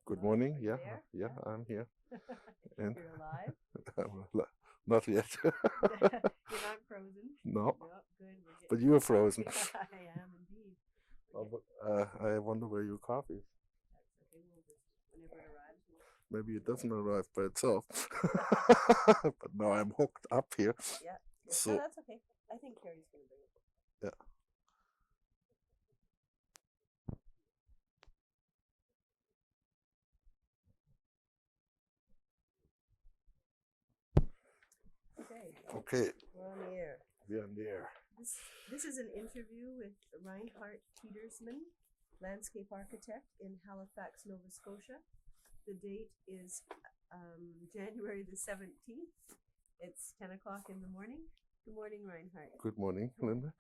Good morning. Yeah, There? yeah, I'm here. And You're alive? not yet. You're not frozen? No, No, good. We're but getting. you're frozen. I am indeed. We're Oh, getting. but, I wonder where your coffee is. That's okay. We'll just whenever it arrives, Maybe it we'll doesn't get arrive by itself. it. But now I'm hooked up here. Yeah. Yeah. No, So, that's okay. I think Carrie's gonna bring it. yeah. Okay. Okay, We're on the air. we're in the air. This is an interview with Reinhart Petersmann, landscape architect in Halifax, Nova Scotia. The date is January the 17th. It's 10 o'clock in the morning. Good morning, Reinhart. Good morning, Linda.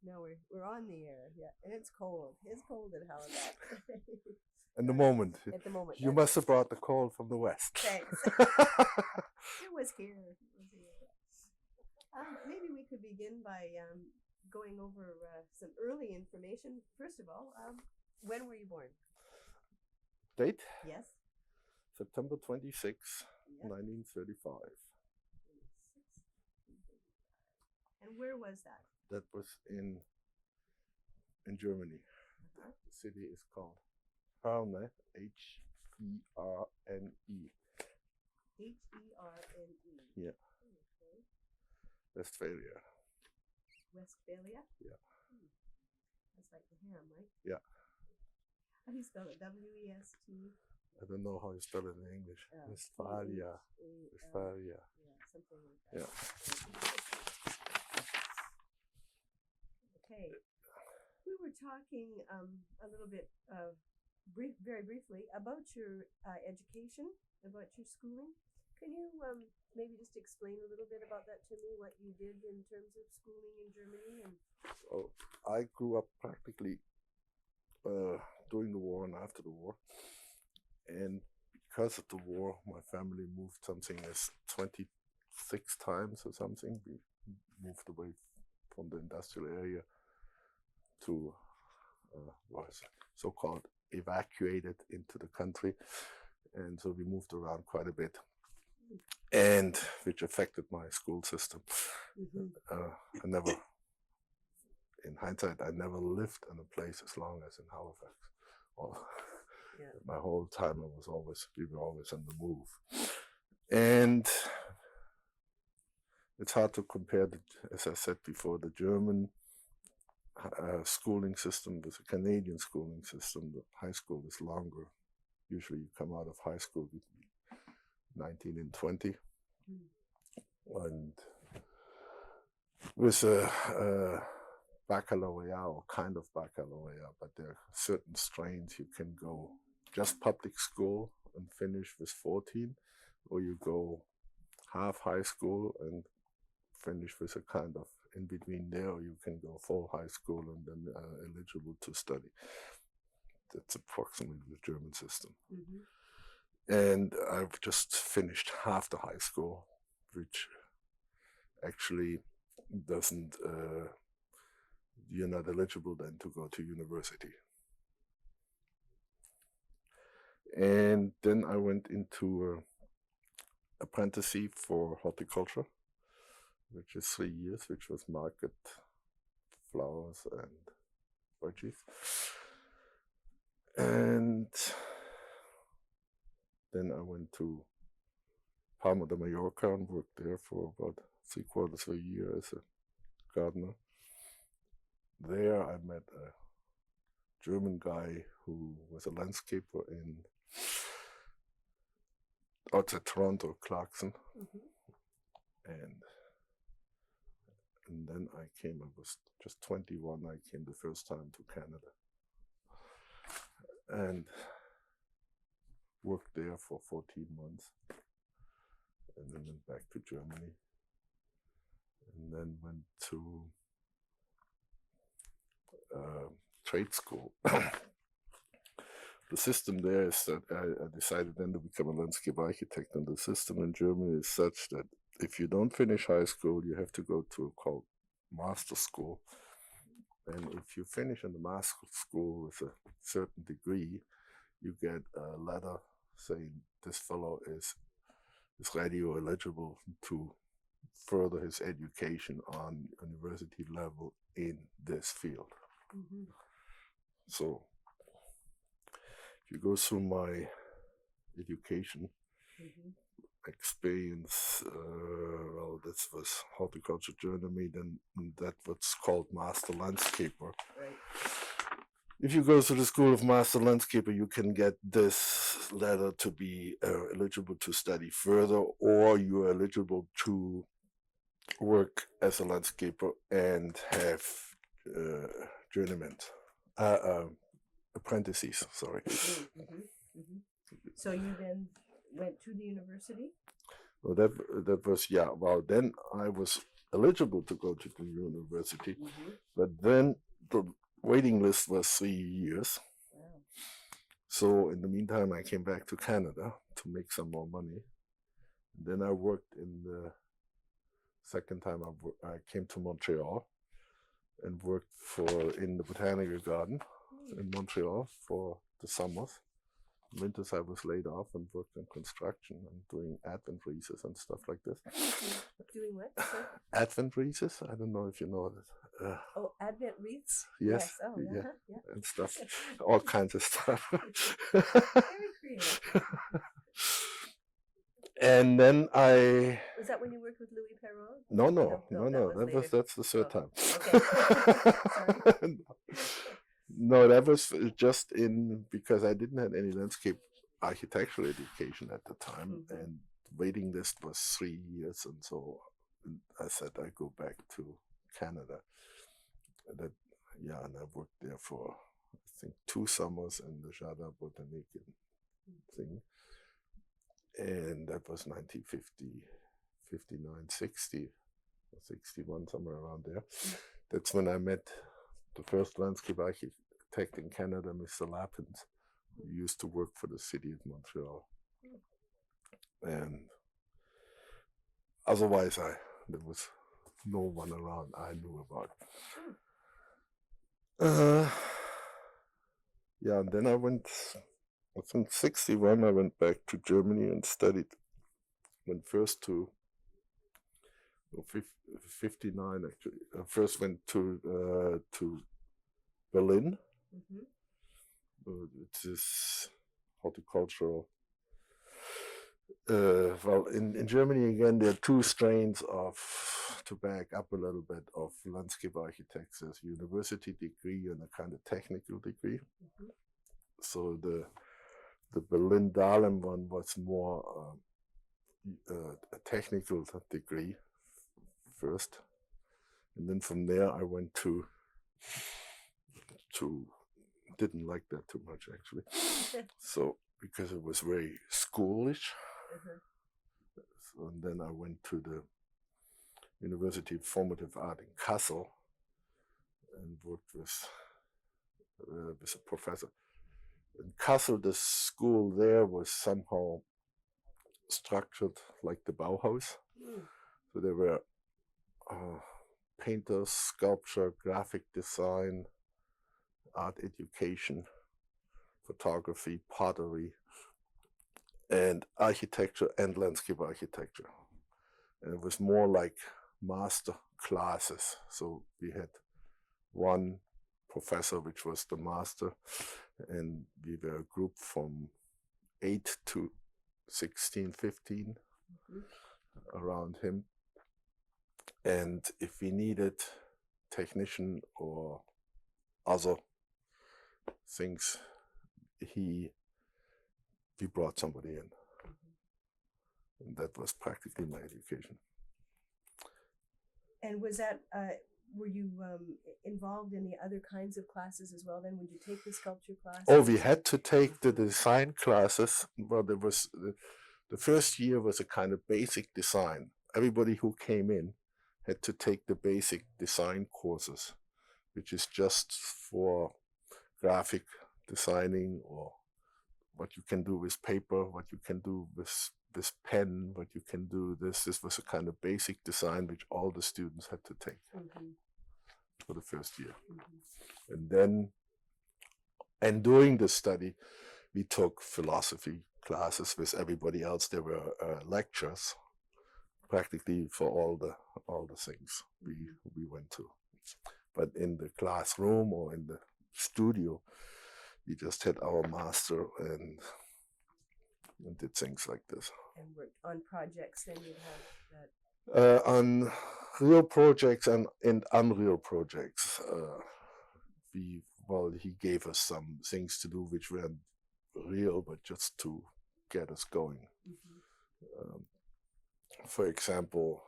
No, we're on the air, yeah, and it's cold. It's cold in Halifax. In the moment, At the moment, you must have brought the cold from the west. Thanks. It was here. It was here. Maybe we could begin by going over some early information. First of all, when were you born? Date Yes. September 26, Yep. 1935. And where was that? That was in Germany. Uh-huh. The city is called Herne, H-E-R-N-E. H-E-R-N-E. Yeah. Okay. Westphalia. Westphalia? Yeah. That's like the ham, right? Yeah. How do you spell it? W-E-S-T? I don't know how you spell it in English. Westphalia. Westphalia. Yeah, something like that. Yeah. Okay. We were talking a little bit, very briefly, about your education, about your schooling. Can you maybe just explain a little bit about that to me, what you did in terms of schooling in Germany? And So I grew up practically during the war and after the war. And because of the war, my family moved something as 26 times or something. We moved away from the industrial area to was so-called evacuated into the country, and so we moved around quite a bit, and which affected my school system. I never, in hindsight, I never lived in a place as long as in Halifax. Well, yeah. my whole time we were always on the move, and it's hard to compare, as I said before, the German schooling system with the Canadian schooling system. The high school is longer. Usually you come out of high school between 19 and 20. And with a baccalaureate or kind of baccalaureate, but there are certain strains you can go just public school and finish with 14, or you go half high school and finish with a kind of in between there, or you can go full high school and then eligible to study. That's approximately the German system. And I've just finished half the high school, which actually doesn't, you're not eligible then to go to university. And then I went into apprenticeship for horticulture, which is 3 years, which was market, flowers, and veggies. And then I went to Palma de Mallorca and worked there for about 3/4 of a year as a gardener. There I met a German guy who was a landscaper in outside Toronto, Clarkson. And then I came, I was just 21, I came the first time to Canada. And worked there for 14 months. And then went back to Germany. And then went to trade school. The system there is that I decided then to become a landscape architect, and the system in Germany is such that if you don't finish high school, you have to go to called master school. And if you finish in the master school with a certain degree, you get a letter saying this fellow is radio eligible to further his education on university level in this field. Mm-hmm. So if you go through my education Mm-hmm. experience, well, this was horticulture journeyman, then that was called master landscaper. Right. If you go to the School of Master Landscaper, you can get this letter to be eligible to study further, or you are eligible to work as a landscaper and have journeymen, apprentices. Sorry. Mm-hmm. Mm-hmm. So you then went to the university? Well, that was, yeah. Well, then I was eligible to go to the university, Mm-hmm. but then the waiting list was 3 years. Wow. So in the meantime, I came back to Canada to make some more money. Then I worked in the second time I came to Montreal and worked in the botanical garden in Montreal for the summers. Winters I was laid off and worked in construction and doing advent wreaths and stuff like this. Doing what? Sorry? Advent wreaths? I don't know if you know that. Oh, Advent wreaths? Yes. Oh, Yeah. yeah. And stuff, all kinds of stuff. Very creative. And then I. Was that when you worked with Louis Perron? No. That's the third time. Okay. Sorry. No, that was just because I didn't have any landscape architectural education at the time, Mm-hmm. and waiting list was 3 years, and so I said I go back to Canada. And I worked there for I think 2 summers in the Jardin Botanique thing, and that was 1950, 59, 60, or 61, somewhere around there. That's when I met the first landscape architect in Canada, Mr. Lappins, who used to work for the city of Montreal. And otherwise, there was no one around I knew about. And then I think 61, I went back to Germany and studied. Went first to 59 actually. First went to Berlin. Mm-hmm. It is horticultural. In Germany again, there are 2 strains to back up a little bit of landscape architects. There's university degree and a kind of technical degree. Mm-hmm. So the Berlin Dahlem one was more a technical degree first, and then from there I went to didn't like that too much actually. So because it was very schoolish. Uh-huh. So, and then I went to the University of Formative Art in Kassel and worked with a professor. In Kassel, the school there was somehow structured like the Bauhaus. Mm. So there were painters, sculpture, graphic design, art education, photography, pottery, and architecture and landscape architecture. And it was more like master classes. So we had one professor, which was the master, and we were a group from 8 to 16, 15 Mm-hmm. around him. And if we needed technician or other things, we brought somebody in. And that was practically my education. And was that, were you involved in the other kinds of classes as well then? Would you take the sculpture class? Oh, we had to take the design classes. Well, there was, the first year was a kind of basic design. Everybody who came in had to take the basic design courses, which is just for graphic designing or what you can do with paper, what you can do with this pen, what you can do this. This was a kind of basic design which all the students had to take for the first year. And then, and during the study, we took philosophy classes with everybody else. There were lectures practically for all the things we went to. But in the classroom or in the studio, we just had our master and did things like this. And worked on projects, then you'd have that. On real projects and unreal projects, he gave us some things to do which weren't real, but just to get us going. For example,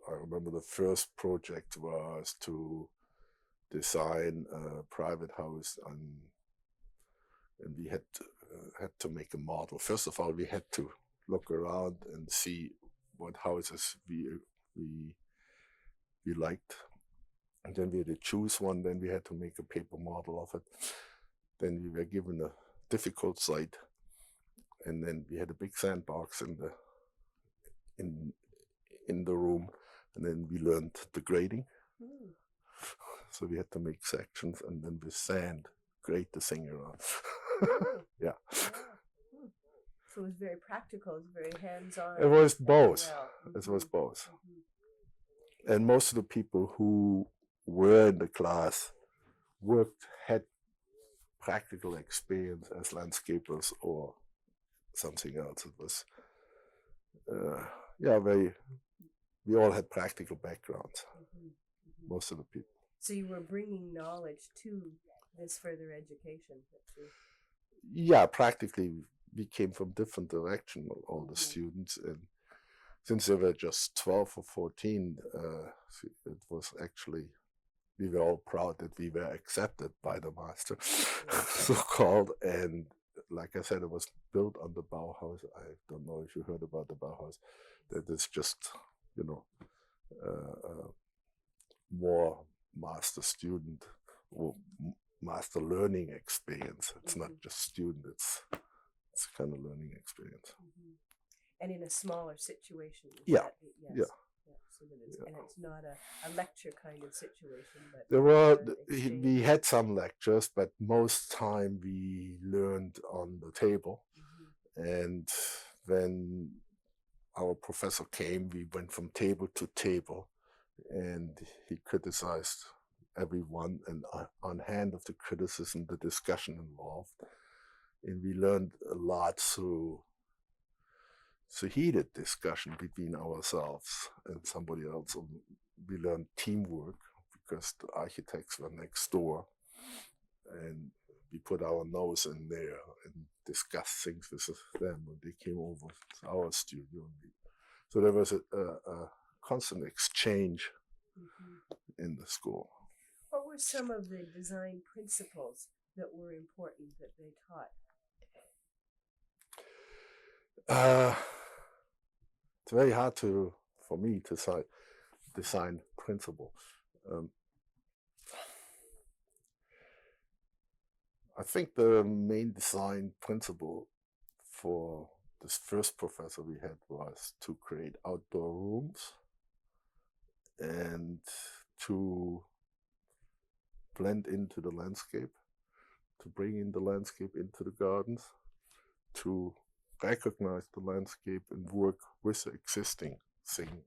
I remember the first project was to design a private house, and we had to make a model. First of all, we had to look around and see what houses we liked, and then we had to choose one. Then we had to make a paper model of it. Then we were given a difficult site, and then we had a big sandbox in the room, and then we learned the grading. So we had to make sections, and then with sand grade the thing around. Yeah. So it was very practical. It was very hands-on. It was both. Well. It was both. And most of the people who were in the class had practical experience as landscapers or something else. It was, we all had practical backgrounds, most of the people. So you were bringing knowledge to this further education. Yeah, practically we came from different directions, all the students, and since they were just 12 or 14, it was actually, we were all proud that we were accepted by the master, so-called. And like I said, it was built on the Bauhaus. I don't know if you heard about the Bauhaus. That is just, more master-student or master learning experience. It's not just student, it's kind of learning experience. And in a smaller situation. Yeah. So and it's not a lecture kind of situation. But there were, we had some lectures, but most time we learned on the table. And when our professor came, we went from table to table, and he criticized everyone, and on hand of the criticism, the discussion involved. And we learned a lot through heated discussion between ourselves and somebody else. We learned teamwork because the architects were next door, and we put our nose in there and discussed things with them when they came over to our studio. So there was a constant exchange in the school. What were some of the design principles that were important that they taught? It's very hard for me to design principle. I think the main design principle for this first professor we had was to create outdoor rooms and to blend into the landscape, to bring in the landscape into the gardens, to recognize the landscape and work with the existing thing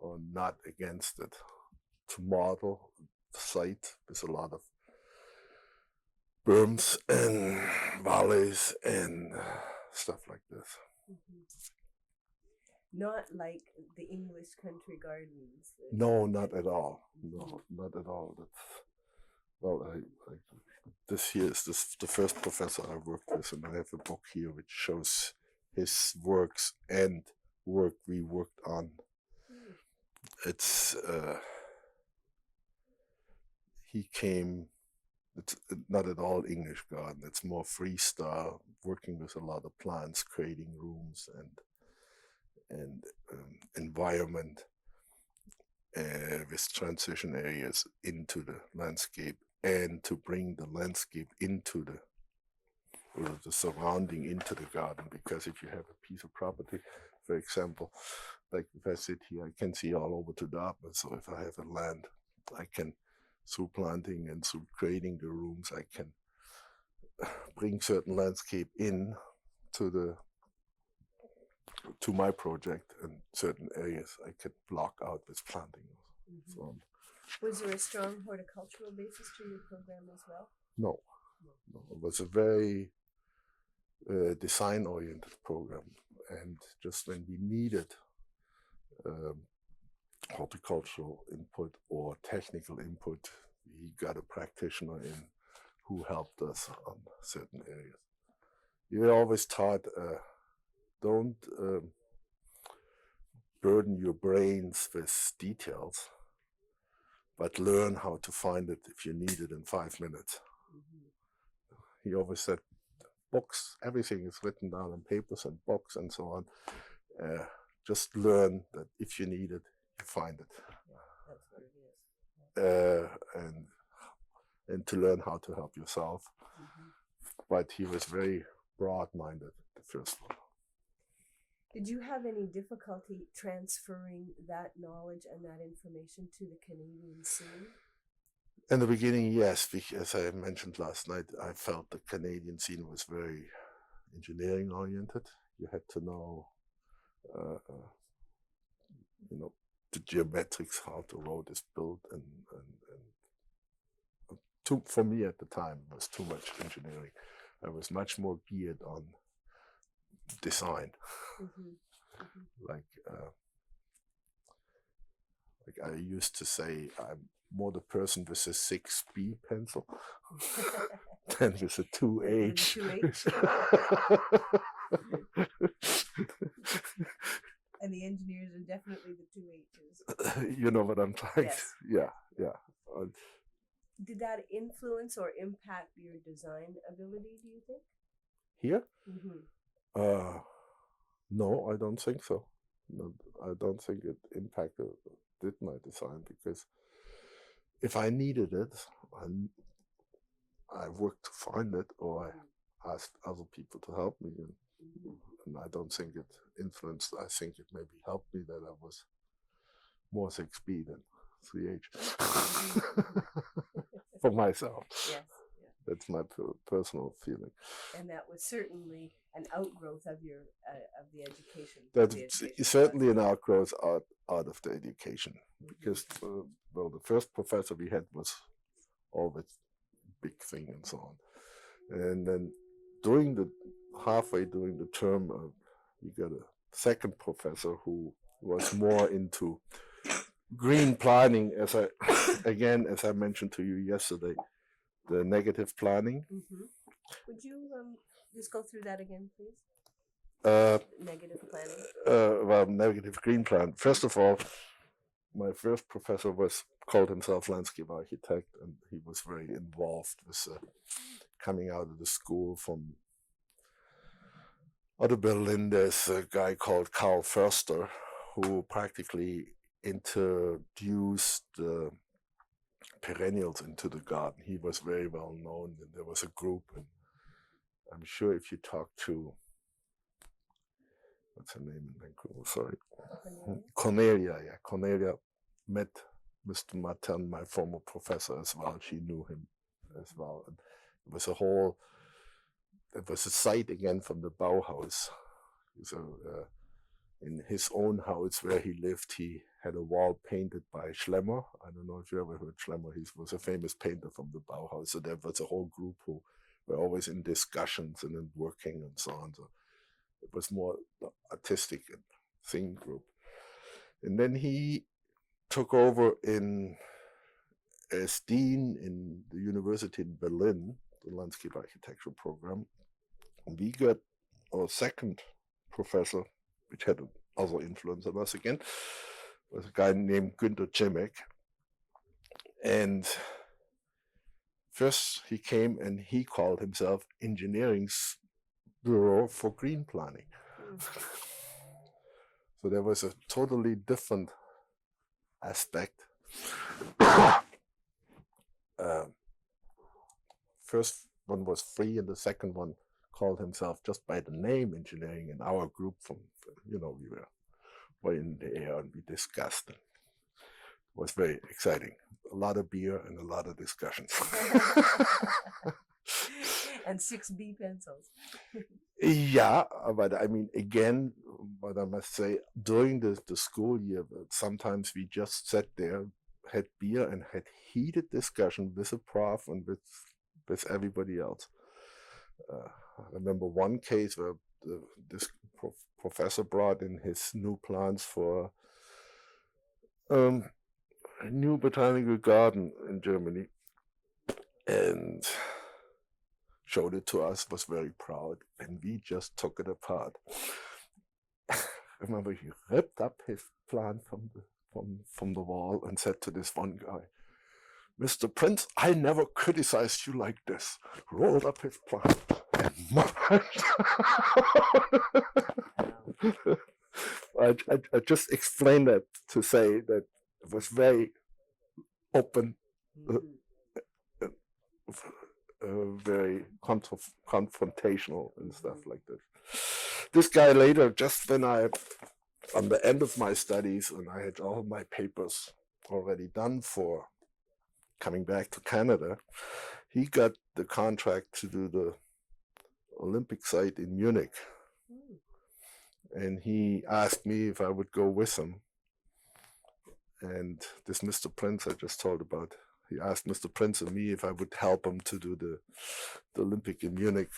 or not against it, to model the site with a lot of berms and valleys and stuff like this. Not like the English country gardens. No, not at all. No, not at all. This here is the first professor I worked with, and I have a book here which shows his works and work we worked on. It's it's not at all English garden. It's more freestyle, working with a lot of plants, creating rooms and environment with transition areas into the landscape, and to bring the landscape into the surrounding into the garden. Because if you have a piece of property, for example, like if I sit here, I can see all over to Dartmouth. So if I have a land, I can, through planting and through creating the rooms, I can bring certain landscape in to my project, and certain areas I could block out with planting. Mm-hmm. So, was there a strong horticultural basis to your program as well? no. It was a very design-oriented program, and just when we needed horticultural input or technical input, we got a practitioner in who helped us on certain areas. We were always taught, don't burden your brains with details, but learn how to find it if you need it in 5 minutes. Mm-hmm. He always said, books, everything is written down on papers and books and so on. Just learn that if you need it, you find it. Yeah, that's what it is. And to learn how to help yourself. Mm-hmm. But he was very broad-minded, the first one. Did you have any difficulty transferring that knowledge and that information to the Canadian scene? In the beginning, yes, because as I mentioned last night, I felt the Canadian scene was very engineering-oriented. You had to know, the geometrics, how the road is built, and for me at the time, it was too much engineering. I was much more geared on design. Mm-hmm. Mm-hmm. Like I used to say, I'm more the person with a 6B pencil than with a 2H. And the engineers are definitely the 2Hs. You know what I'm trying yes. to, yeah. Did that influence or impact your design ability, do you think? Here? Mm-hmm. No, I don't think so. No, I don't think it impacted my design, because if I needed it, I worked to find it, or I asked other people to help me, and I don't think it influenced. I think it maybe helped me that I was more 6B than 3H for myself. Yes. That's my personal feeling. And that was certainly an outgrowth of your of the education. That's certainly an outgrowth out of the education, because the first professor we had was always big thing and so on, and then halfway during the term, we got a second professor who was more into green planning, as I mentioned to you yesterday. The negative planning. Mm-hmm. Would you just go through that again, please? Negative planning. Negative green plan. First of all, my first professor called himself landscape architect, and he was very involved with coming out of the school from out of Berlin. There's a guy called Karl Förster who practically introduced perennials into the garden. He was very well known, and there was a group, and I'm sure if you talk to, what's her name in Vancouver? Sorry, Cornelia. Yeah, Cornelia met Mr. Martin, my former professor, as well. She knew him as well, and it was a site again from the Bauhaus. So in his own house where he lived, he had a wall painted by Schlemmer. I don't know if you ever heard Schlemmer. He was a famous painter from the Bauhaus. So there was a whole group who were always in discussions and in working and so on. So it was more the artistic and thing group. And then he took over as dean in the university in Berlin, the landscape architecture program. And we got our second professor, which had other influence on us again, was a guy named Günter Cimek. And first he came and he called himself Engineering Bureau for Green Planning. So there was a totally different aspect. First one was free, and the second one called himself just by the name engineering. And our group we were in the air and we discussed. And it was very exciting. A lot of beer and a lot of discussions. And 6B pencils. Yeah, but I mean, again, but I must say, during the school year, sometimes we just sat there, had beer, and had heated discussion with the prof and with everybody else. I remember one case where this professor brought in his new plans for a new botanical garden in Germany, and showed it to us, was very proud, and we just took it apart. I remember he ripped up his plant from the wall and said to this one guy, "Mr. Prince, I never criticized you like this." Rolled up his plant and marched. I just explained that to say that it was very open, very confrontational and stuff like this. This guy later, just when on the end of my studies, and I had all my papers already done for coming back to Canada, he got the contract to do the Olympic site in Munich. And he asked me if I would go with him. And this Mr. Prince I just told about, he asked Mr. Prince and me if I would help him to do the Olympic in Munich.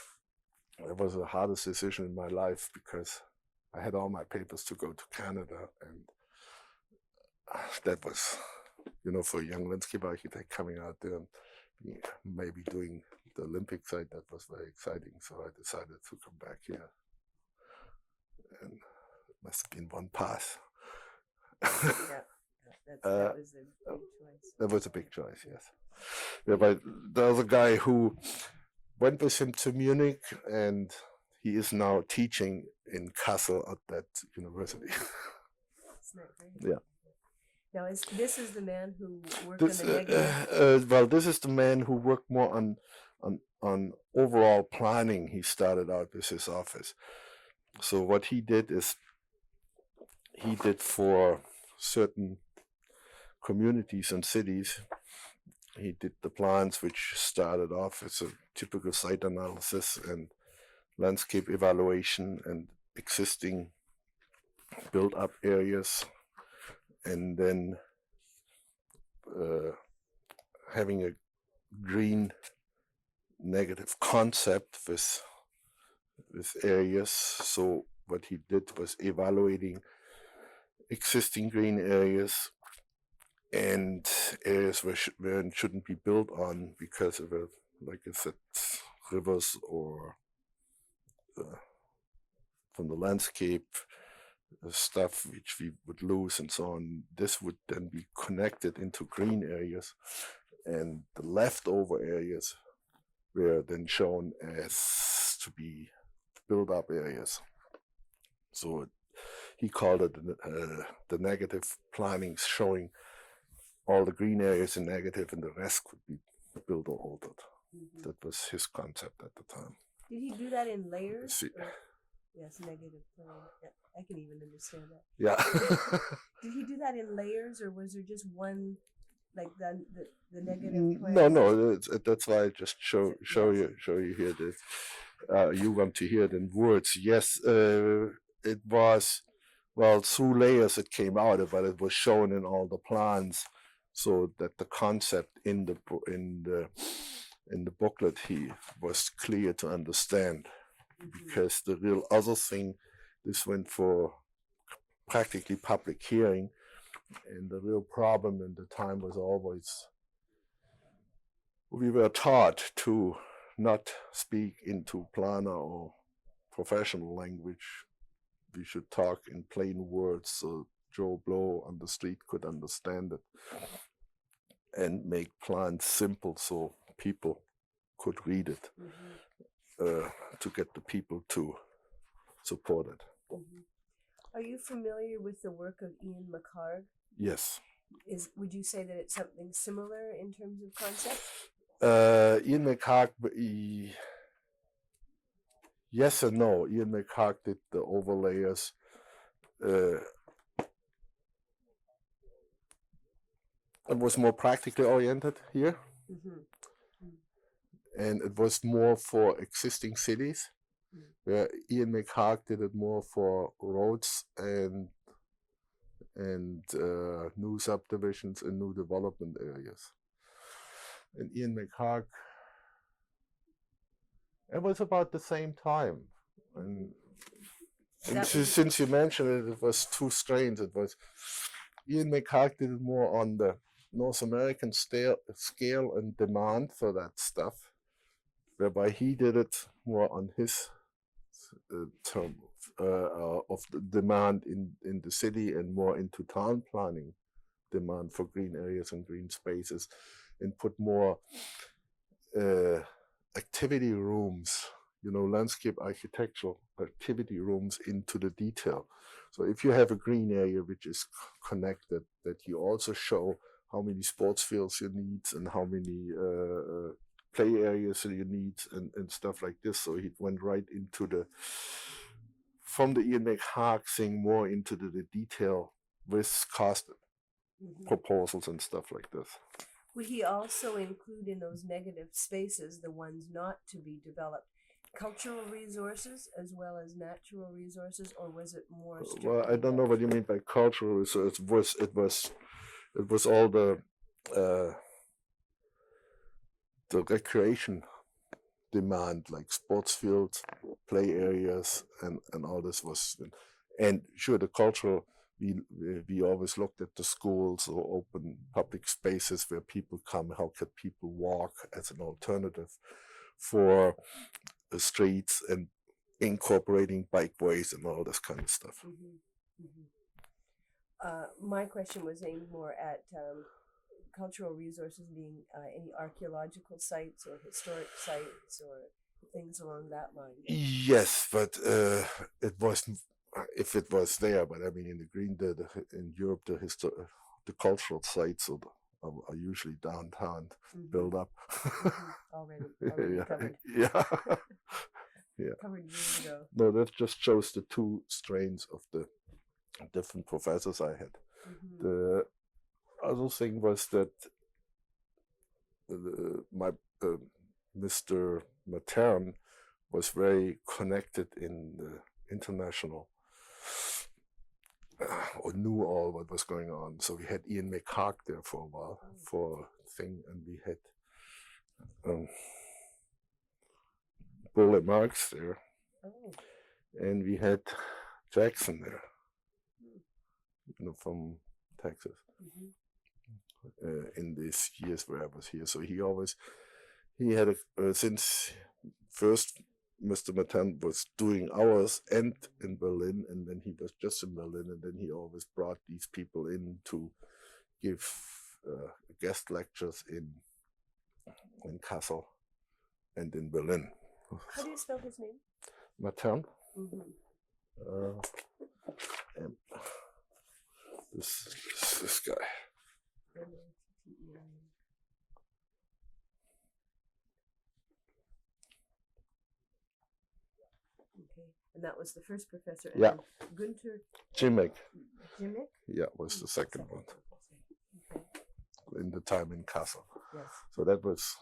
It was the hardest decision in my life because I had all my papers to go to Canada, and that was, for a young landscape architect coming out there and maybe doing the Olympic site, that was very exciting. So I decided to come back here. And it must have been one pass. That was a big choice. That was a big choice, yes. Yeah, but there's a guy who went with him to Munich, and he is now teaching in Kassel at that university. Isn't that great? Yeah. Now, this is the man who worked on the negative? Well, this is the man who worked more on overall planning. He started out with his office. So what he did is, he did for certain communities and cities, he did the plans which started off as a typical site analysis and landscape evaluation and existing built-up areas, and then having a green negative concept with areas. So what he did was evaluating existing green areas and areas where it shouldn't be built on because of, like I said, rivers or from the landscape stuff which we would lose and so on. This would then be connected into green areas, and the leftover areas were then shown as to be built-up areas. So he called it the negative planning, showing all the green areas in negative and the rest could be built or altered. That was his concept at the time. Did he do that in layers? Yes, negative plan. Yeah, I can even understand that. Yeah. Did he do that in layers, or was there just one, like the negative plan? No. That's why I just show you here that you want to hear it in words. Yes, it was, well, through layers it came out, but it was shown in all the plans, so that the concept in the booklet he was clear to understand. Because the real other thing, this went for practically public hearing, and the real problem in the time was always, we were taught to not speak into planner or professional language. We should talk in plain words so Joe Blow on the street could understand it, and make plans simple so people could read it. To get the people to support it. Are you familiar with the work of Ian McHarg? Yes. Would you say that it's something similar in terms of concept? Ian McHarg, yes and no. Ian McHarg did the overlayers. It was more practically oriented here. and it was more for existing cities, where Ian McHarg did it more for roads and new subdivisions and new development areas. And Ian McHarg, it was about the same time. And since you mentioned it, it was two strains. It was Ian McHarg did it more on the North American scale and demand for that stuff, whereby he did it more on his term of the demand in the city and more into town planning, demand for green areas and green spaces, and put more activity rooms, landscape architectural activity rooms into the detail. So if you have a green area which is connected, that you also show how many sports fields you need and how many play areas you need and stuff like this. So he went right into from the Ian McHarg thing more into the detail with cost proposals and stuff like this. Would he also include in those negative spaces, the ones not to be developed, cultural resources as well as natural resources, or was it more strictly? Well, I don't know what you mean by cultural resources. It was all the recreation demand, like sports fields, play areas, and all this was, and sure, the cultural. We always looked at the schools or open public spaces where people come. How could people walk as an alternative for the streets, and incorporating bikeways and all this kind of stuff. My question was aimed more at cultural resources, being any archaeological sites or historic sites or things along that line. Yes, but it wasn't. If it was there, but I mean, in the green, in Europe, the cultural sites are usually downtown, built up. Already covered. Yeah. Yeah. Covered years ago. No, that just shows the two strains of the different professors I had. The other thing was that my Mr. Matern was very connected in the international, or knew all what was going on. So we had Ian McHarg there for a while for a thing, and we had Bull and Marx there, and we had Jackson there, from Texas, in these years where I was here. So he had since first Mr. Matan was doing hours and in Berlin, and then he was just in Berlin, and then he always brought these people in to give guest lectures in Kassel and in Berlin. How do you spell his name? Matern. This guy. Okay, and that was the first professor. Yeah. Günther Jimmick. Jimmick? Yeah, was the second one. Okay. In the time in Kassel. Yes. So that was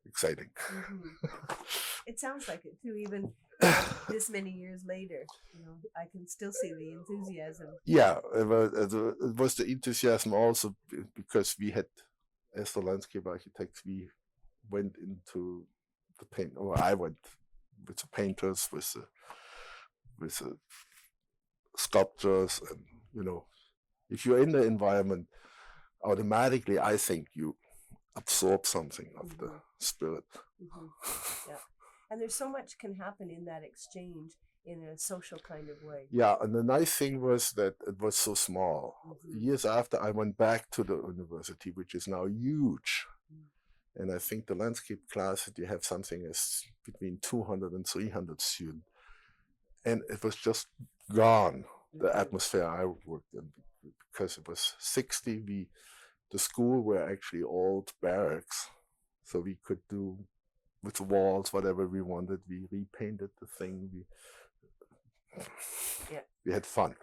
exciting. It sounds like it too, even this many years later. I can still see the enthusiasm. Yeah, it was the enthusiasm also because we had, as the landscape architects, we went into the paint, or I went with the painters, with the sculptors, and if you're in the environment, automatically I think you absorb something of the spirit. Yeah, and there's so much can happen in that exchange in a social kind of way. Yeah, and the nice thing was that it was so small. Years after, I went back to the university, which is now huge. And I think the landscape class, you have something as between 200 and 300 students. And it was just gone, the atmosphere I worked in, because it was 60. The school were actually old barracks. So we could do with the walls whatever we wanted. We repainted the thing. We had fun.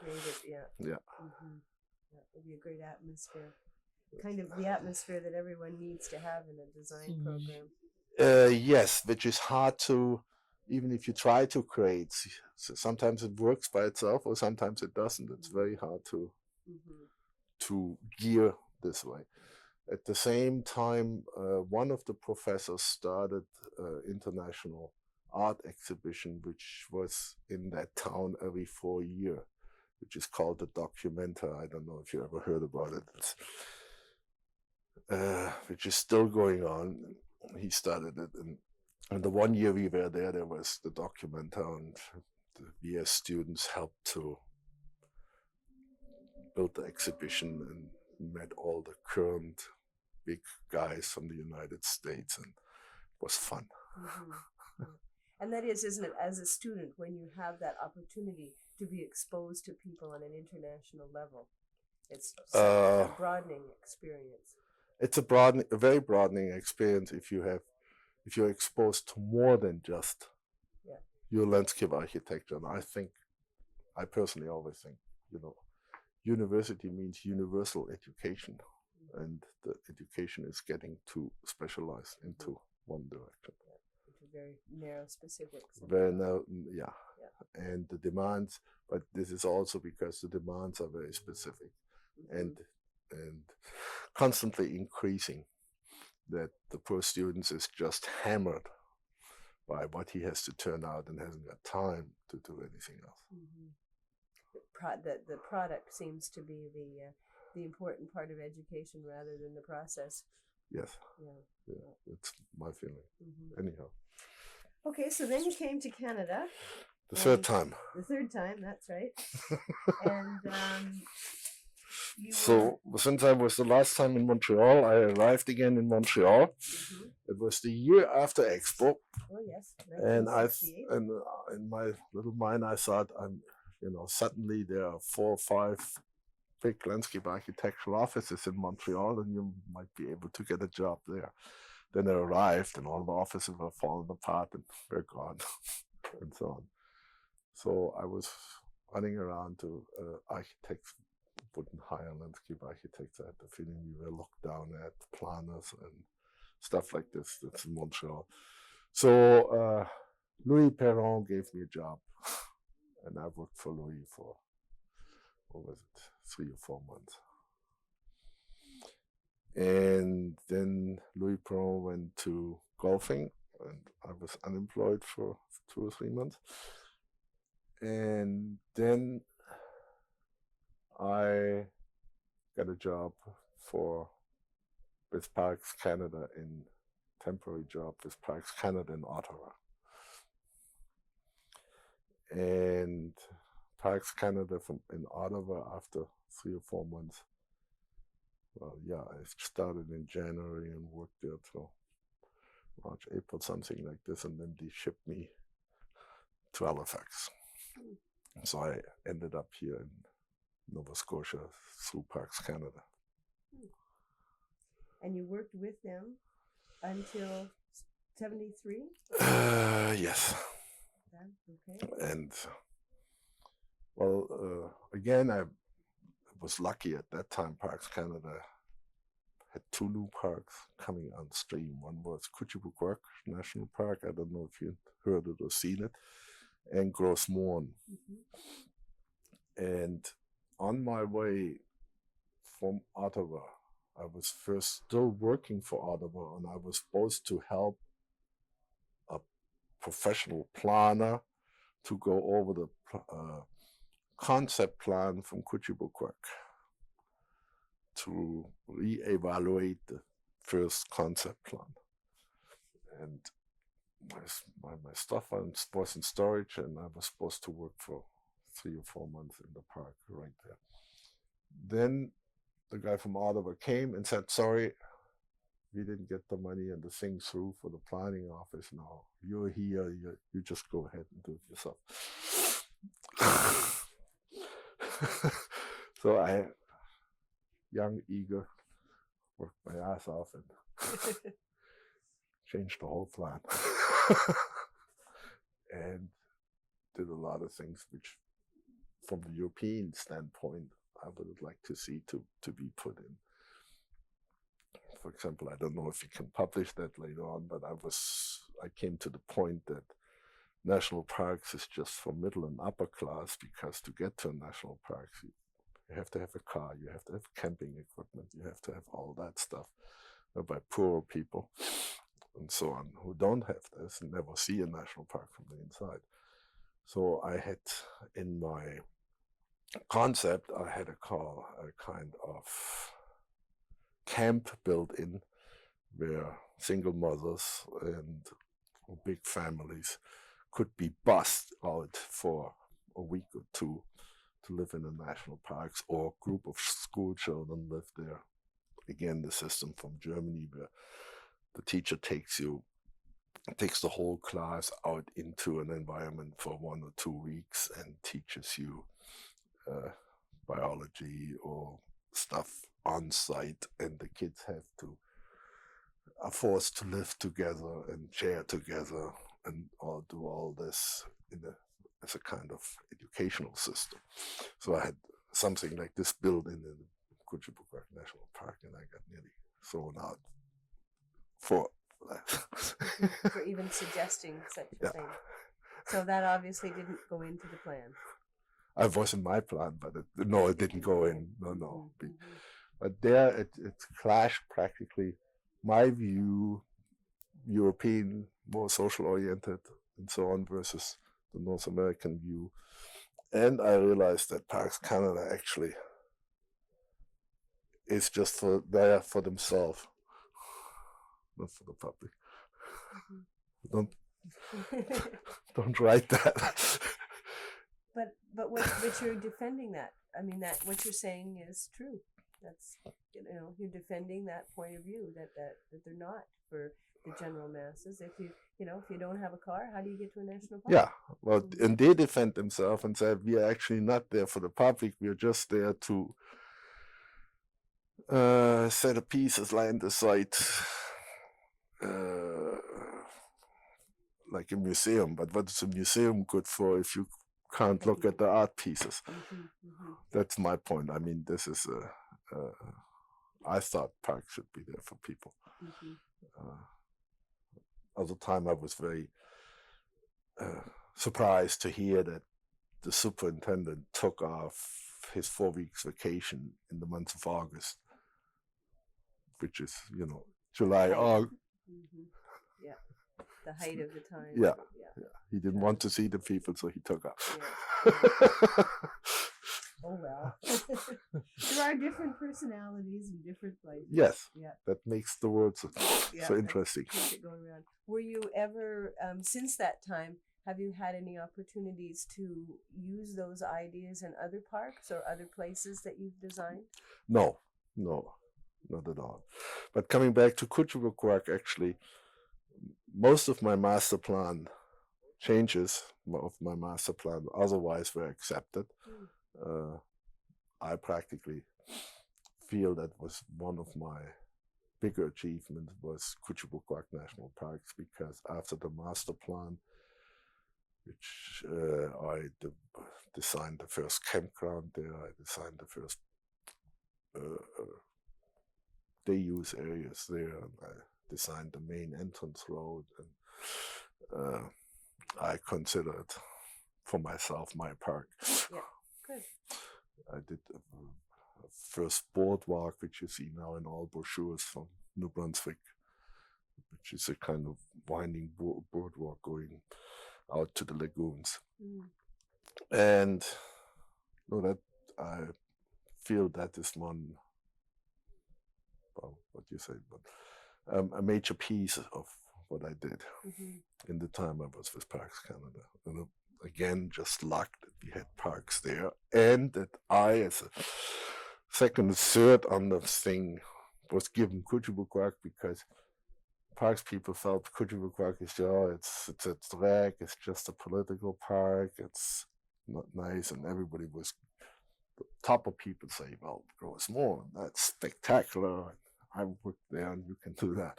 Yeah. Yeah. That would be a great atmosphere. Kind of the atmosphere that everyone needs to have in a design program. Yes, which is hard to, even if you try to create. Sometimes it works by itself, or sometimes it doesn't. It's very hard Mm-hmm. to gear this way. At the same time, one of the professors started international art exhibition, which was in that town every 4 years, which is called the Documenta. I don't know if you ever heard about it. It's, which is still going on. He started it, and the 1 year we were there was the Documenta, and we as students helped to build the exhibition and met all the current big guys from the United States, and it was fun. Mm-hmm. And that is, isn't it, as a student, when you have that opportunity to be exposed to people on an international level, it's a broadening experience. It's a very broadening experience if you're exposed to more than just your landscape architecture. And I personally always think, university means universal education, and the education is getting too specialized into one direction. Into very narrow specifics. Very narrow, yeah. And the demands, but this is also because the demands are very specific, and constantly increasing. That the poor students is just hammered by what he has to turn out and hasn't got time to do anything else. The product seems to be the important part of education rather than the process. Yes. Yeah, that's my feeling. Anyhow. Okay, so then you came to Canada. The third time. The third time, that's right. And so since I was the last time in Montreal, I arrived again in Montreal. It was the year after Expo. Oh yes. And in my little mind I thought, suddenly there are 4 or 5 big landscape architectural offices in Montreal, and you might be able to get a job there. Then I arrived, and all the offices were falling apart and were gone, and so on. So I was running around to architects wouldn't hire landscape architects. I had the feeling we were looked down at, planners and stuff like this. That's in Montreal. So Louis Perron gave me a job, and I worked for Louis for, 3 or 4 months. And then Louis Perron went to golfing, and I was unemployed for 2 or 3 months. And then I got a job with Parks Canada temporary job with Parks Canada in Ottawa. And Parks Canada in Ottawa after 3 or 4 months. Well, yeah, I started in January and worked there till March, April, something like this, and then they shipped me to Halifax. So I ended up here in Nova Scotia through Parks Canada. And you worked with them until 73? Yes. Okay. And well, again, I was lucky at that time. Parks Canada had 2 new parks coming on stream. One was Couchibuquak National Park. I don't know if you heard it or seen it, and Gros Morne. And on my way from Ottawa, I was first still working for Ottawa, and I was supposed to help a professional planner to go over the concept plan from Couchibuquak to re-evaluate the first concept plan. And my stuff was in storage, and I was supposed to work for 3 or 4 months in the park right there. Then the guy from Ottawa came and said, sorry, we didn't get the money and the thing through for the planning office. Now you're here, you just go ahead and do it yourself. So I, young, eager, worked my ass off and changed the whole plan. And did a lot of things which, from the European standpoint, I would like to see to be put in for example, I don't know if you can publish that later on, but I came to the point that national parks is just for middle and upper class, because to get to a national park, you have to have a car, you have to have camping equipment, you have to have all that stuff by poorer people and so on, who don't have this and never see a national park from the inside. So I had in my concept, I had a kind of camp built in where single mothers and big families could be bused out for a week or two to live in the national parks, or a group of school children live there. Again, the system from Germany, where the teacher takes the whole class out into an environment for 1 or 2 weeks and teaches you biology or stuff on site, and the kids are forced to live together and share together and do all this as a kind of educational system. So I had something like this built in the Kutschebukak National Park, and I got nearly thrown out for that. For even suggesting such a thing. So that obviously didn't go into the plan. It wasn't my plan, but it didn't go in. No. But there it clashed practically my view, European, more social oriented and so on, versus the North American view. And I realized that Parks Canada actually is just there for themselves, not for the public. Don't write that. But you're defending that. I mean, that what you're saying is true. That's, you're defending that point of view that they're not for the general masses. If you don't have a car, how do you get to a national park? Yeah, well, and they defend themselves and say, we are actually not there for the public. We are just there to set a piece of land aside, like a museum. But what is a museum good for if you can't look at the art pieces? That's my point. I mean, this is I thought parks should be there for people. At the time, I was very surprised to hear that the superintendent took off his 4 weeks vacation in the month of August, which is, July, August. Yeah, the height of the time. Yeah. He didn't want to see the people, so he took off. Yeah. Oh well. There are different personalities in different places. Yes. Yeah. That makes the world so interesting. Going around. Were you ever, since that time, have you had any opportunities to use those ideas in other parks or other places that you've designed? No, not at all. But coming back to Kutschebukak, actually, most of my master plan changes of my master plan otherwise were accepted. I practically feel that was one of my bigger achievements was Kutschebukak National Parks, because after the master plan, which I designed the first campground there, I designed the first day use areas there, and I designed the main entrance road, and I consider it for myself my park. Yeah, good. I did a first boardwalk, which you see now in all brochures from New Brunswick, which is a kind of winding boardwalk going out to the lagoons. And that I feel that is one, well, what you say, but a major piece of what I did in the time I was with Parks Canada. And again, just luck that we had parks there, and that I, as a second and third on the thing, was given Kutschebukak, because parks people felt Kutschebukak is, it's a drag, it's just a political park, it's not nice, and everybody was, the top of people say, well, grows more, that's spectacular, I worked there and you can do that.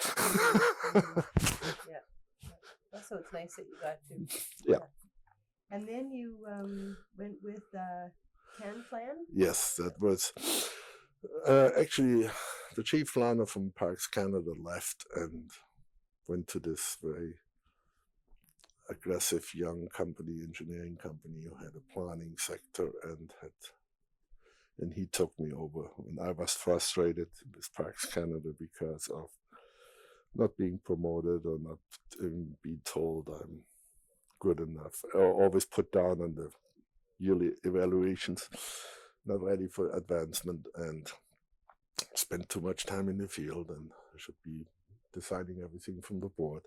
Yeah. So it's nice that you got to. Yeah. And then you went with Can Plan? Yes, that was actually the chief planner from Parks Canada left and went to this very aggressive young company, engineering company, who had a planning sector and he took me over. And I was frustrated with Parks Canada because of not being promoted or not being told I'm good enough, or always put down on the yearly evaluations, not ready for advancement, and spend too much time in the field, and I should be deciding everything from the board,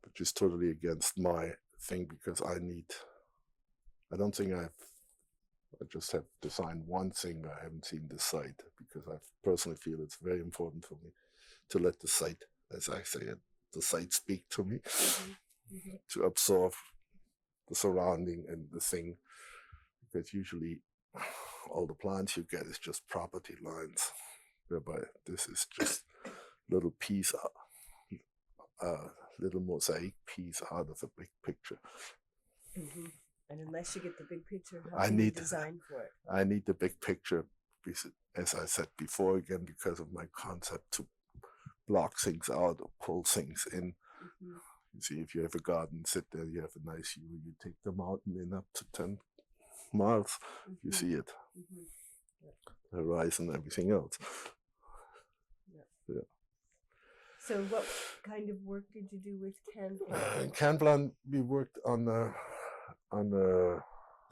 which is totally against my thing, because I don't think I just have designed one thing. I haven't seen the site, because I personally feel it's very important for me to let the site, as I say it, the site speak to me, to absorb the surrounding and the thing, because usually all the plans you get is just property lines, whereby this is just little piece, little mosaic piece out of a big picture. And unless you get the big picture, how I can you need- design for it? I need the big picture, as I said before, again, because of my concept to block things out or pull things in. You see, if you have a garden, sit there, you have a nice view, you take the mountain in up to 10 miles, you see it, the horizon, everything else. So what kind of work did you do with CanPlan? In CanPlan, we worked on a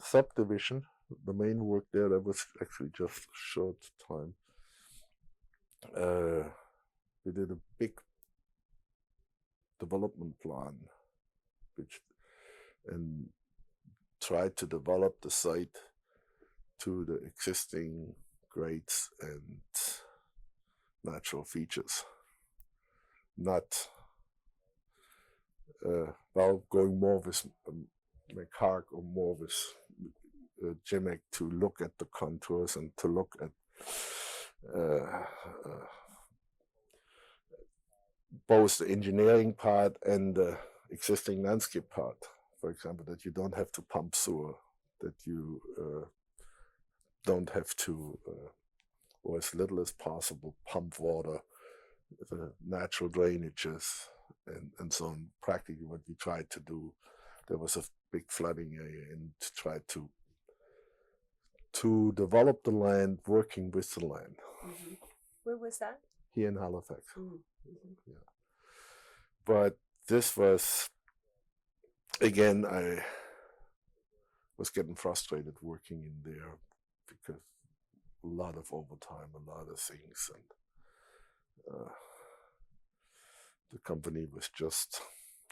subdivision. The main work there, that was actually just a short time. We did a big development plan, and tried to develop the site to the existing grades and natural features. Not going more with McHarg or more with Jimmick to look at the contours and to look at both the engineering part and the existing landscape part. For example, that you don't have to pump sewer, that you don't have to, or as little as possible, pump water, the natural drainages, and so on. Practically what we tried to do, there was a big flooding area, and tried to develop the land, working with the land. Where was that? Here in Halifax. Yeah. But this was, again, I was getting frustrated working in there, because a lot of overtime, a lot of things, and the company was just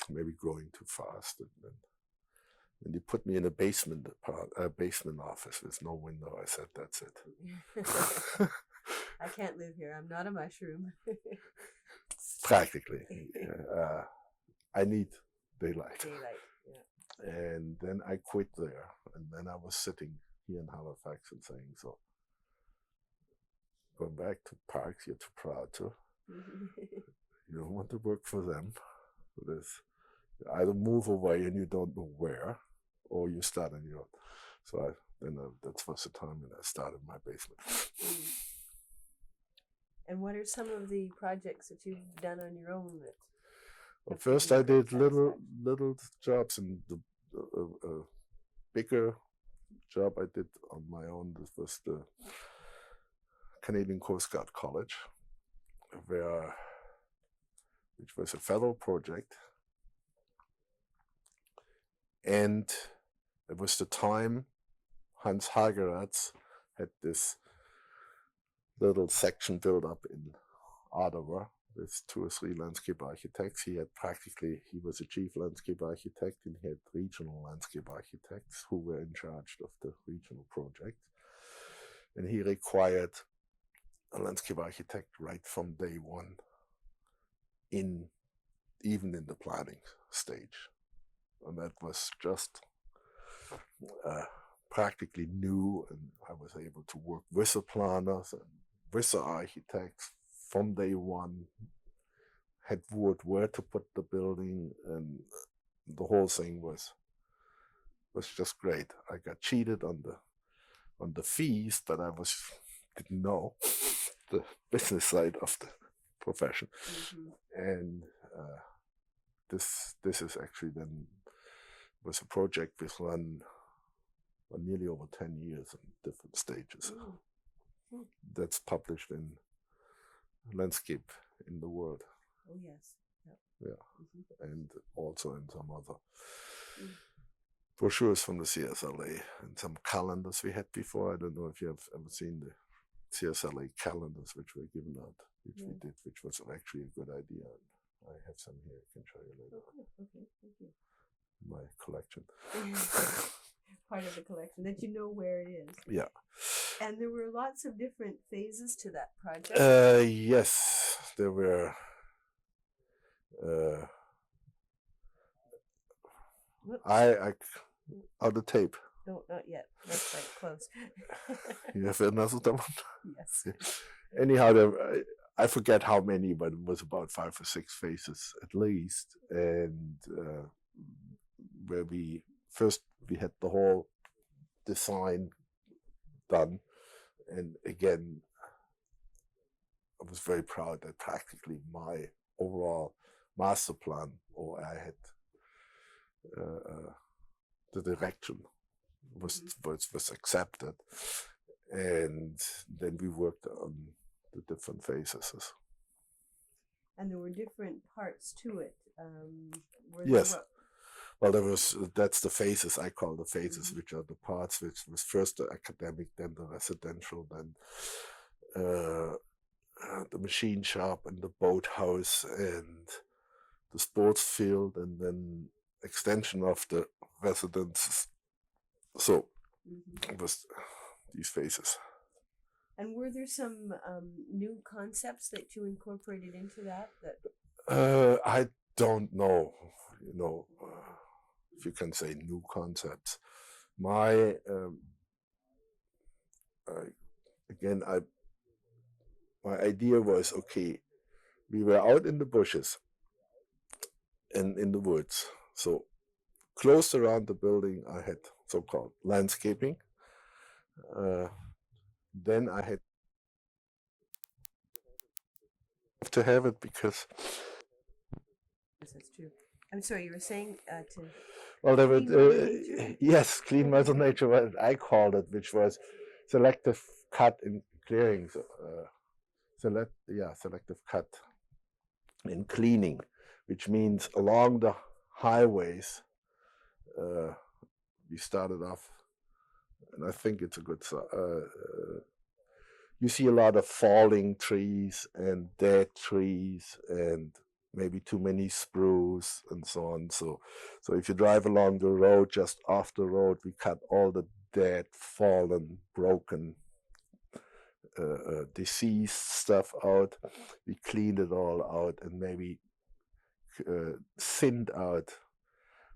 maybe growing too fast, and they put me in a basement office with no window. I said, that's it. I can't live here. I'm not a mushroom. Practically. I need daylight. Daylight, yeah. And then I quit there, and then I was sitting here in Halifax and saying, so, going back to Parks, you're too proud to. You don't want to work for them. You either move away and you don't know where, or you start on your own. So that was the time when I started my basement. And what are some of the projects that you've done on your own? Well, first I did little jobs, and the bigger job I did on my own, this was the Canadian Coast Guard College, which was a federal project. And it was the time Hans Hageratz had this little section built up in Ottawa with 2 or 3 landscape architects. He was a chief landscape architect, and he had regional landscape architects who were in charge of the regional project. And he required a landscape architect right from day one, even in the planning stage. And that was just practically new, and I was able to work with the planners and with the architects from day one, had word where to put the building, and the whole thing was just great. I got cheated on the fees, but I was didn't know the business side of the profession. Mm-hmm. And this is actually then was a project which run nearly over 10 years in different stages. Mm-hmm. That's published in Landscape in the World. Oh yes. Yep. Yeah. Mm-hmm. And also in some other Mm. brochures from the CSLA and some calendars we had before. I don't know if you have ever seen the CSLA calendars which were given out, which we did, which was actually a good idea. I have some here, I can show you later. Okay, thank you. My collection. Part of the collection that you know where it is. Yeah. And there were lots of different phases to that project. Yes, there were. I out the tape. No, not yet. That's like close. You have another one? Yes. Anyhow, I forget how many, but it was about 5 or 6 phases at least. And where we had the whole design done. And again, I was very proud that practically my overall master plan, or I had the direction was accepted, and then we worked on the different phases. And there were different parts to it. Yes. Well, that's the phases, I call the phases, which are the parts which was first the academic, then the residential, then the machine shop and the boathouse and the sports field, and then extension of the residences. So it was these phases. And were there some new concepts that you incorporated into that? I don't know, if you can say new concepts. My my idea was, okay, we were out in the bushes and in the woods. So close around the building, I had so-called landscaping. Then I had to have it because. Yes, that's true. I'm sorry, you were saying to. Well, there were yes, clean Mother Nature, what I called it, which was selective cut and clearing. So, selective cut and cleaning, which means along the highways. We started off, and I think it's a good. You see a lot of falling trees and dead trees and maybe too many spruce and so on. So if you drive along the road, just off the road, we cut all the dead, fallen, broken, diseased stuff out. We cleaned it all out and maybe thinned out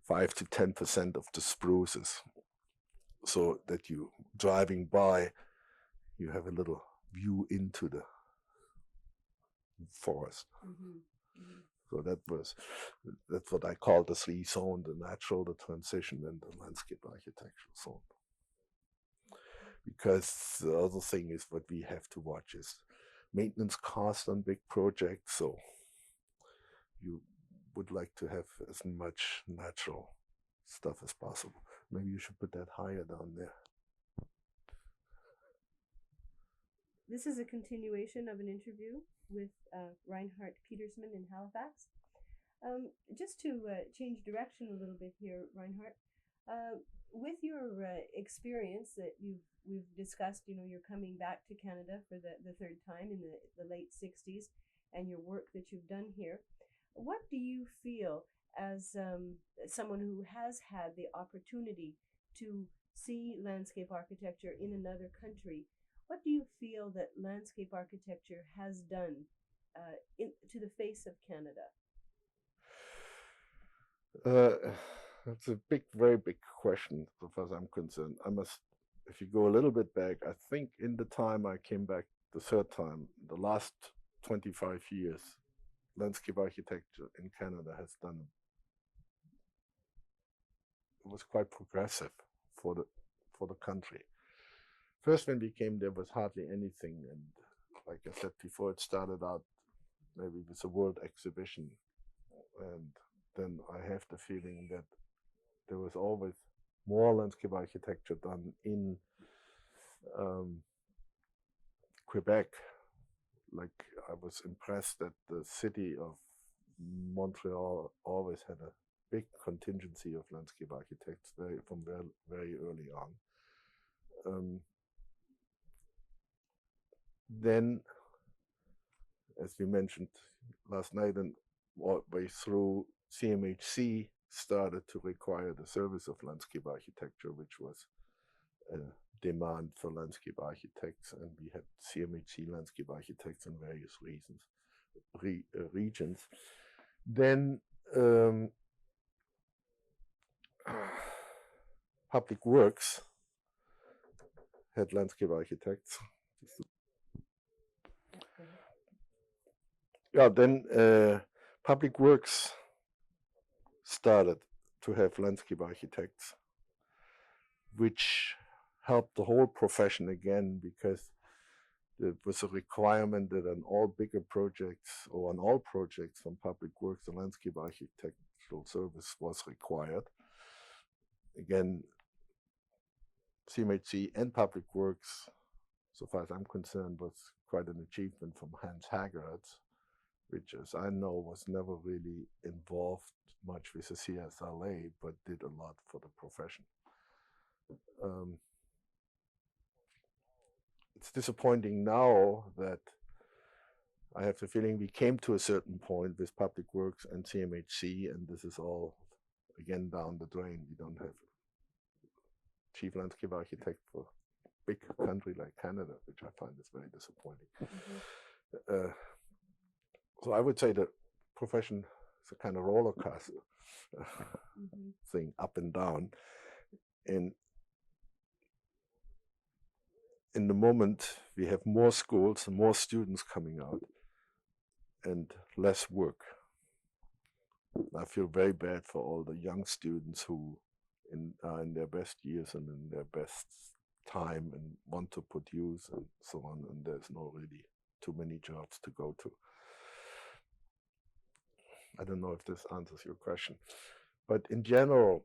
5 to 10% of the spruces, so that you driving by, you have a little view into the forest. So that's what I call the 3 zone: the natural, the transition, and the landscape architectural zone. Because the other thing is what we have to watch is maintenance cost on big projects. So you would like to have as much natural stuff as possible. Maybe you should put that higher down there. This is a continuation of an interview with Reinhart Petersmann in Halifax. Just to change direction a little bit here, Reinhart, with your experience that we've discussed, you're coming back to Canada for the third time in the late 60s, and your work that you've done here, what do you feel as someone who has had the opportunity to see landscape architecture in another country? What do you feel that landscape architecture has done to the face of Canada? That's a very big question, as far as I'm concerned. If you go a little bit back, I think in the time I came back the third time, the last 25 years, landscape architecture in Canada it was quite progressive for the country. First, when we came, there was hardly anything, and like I said before, it started out maybe with a world exhibition, and then I have the feeling that there was always more landscape architecture done in Quebec. Like, I was impressed that the city of Montreal always had a big contingency of landscape architects from very early on. Then, as we mentioned last night, and all the way through, CMHC started to require the service of landscape architecture, which was a demand for landscape architects, and we had CMHC landscape architects in various regions. Then Public Works had landscape architects. Yeah, then Public Works started to have landscape architects, which helped the whole profession again, because there was a requirement that on all bigger projects, or on all projects from Public Works, the landscape architectural service was required. Again, CMHC and Public Works, so far as I'm concerned, was quite an achievement from Hans Haggard, which, as I know, was never really involved much with the CSLA, but did a lot for the profession. It's disappointing now that I have the feeling we came to a certain point with Public Works and CMHC, and this is all again down the drain. We don't have chief landscape architect for a big country like Canada, which I find is very disappointing. Mm-hmm. So I would say the profession is a kind of roller coaster thing, up and down. And in the moment, we have more schools and more students coming out and less work. I feel very bad for all the young students who are in their best years and in their best time and want to produce and so on, and there's not really too many jobs to go to. I don't know if this answers your question, but in general,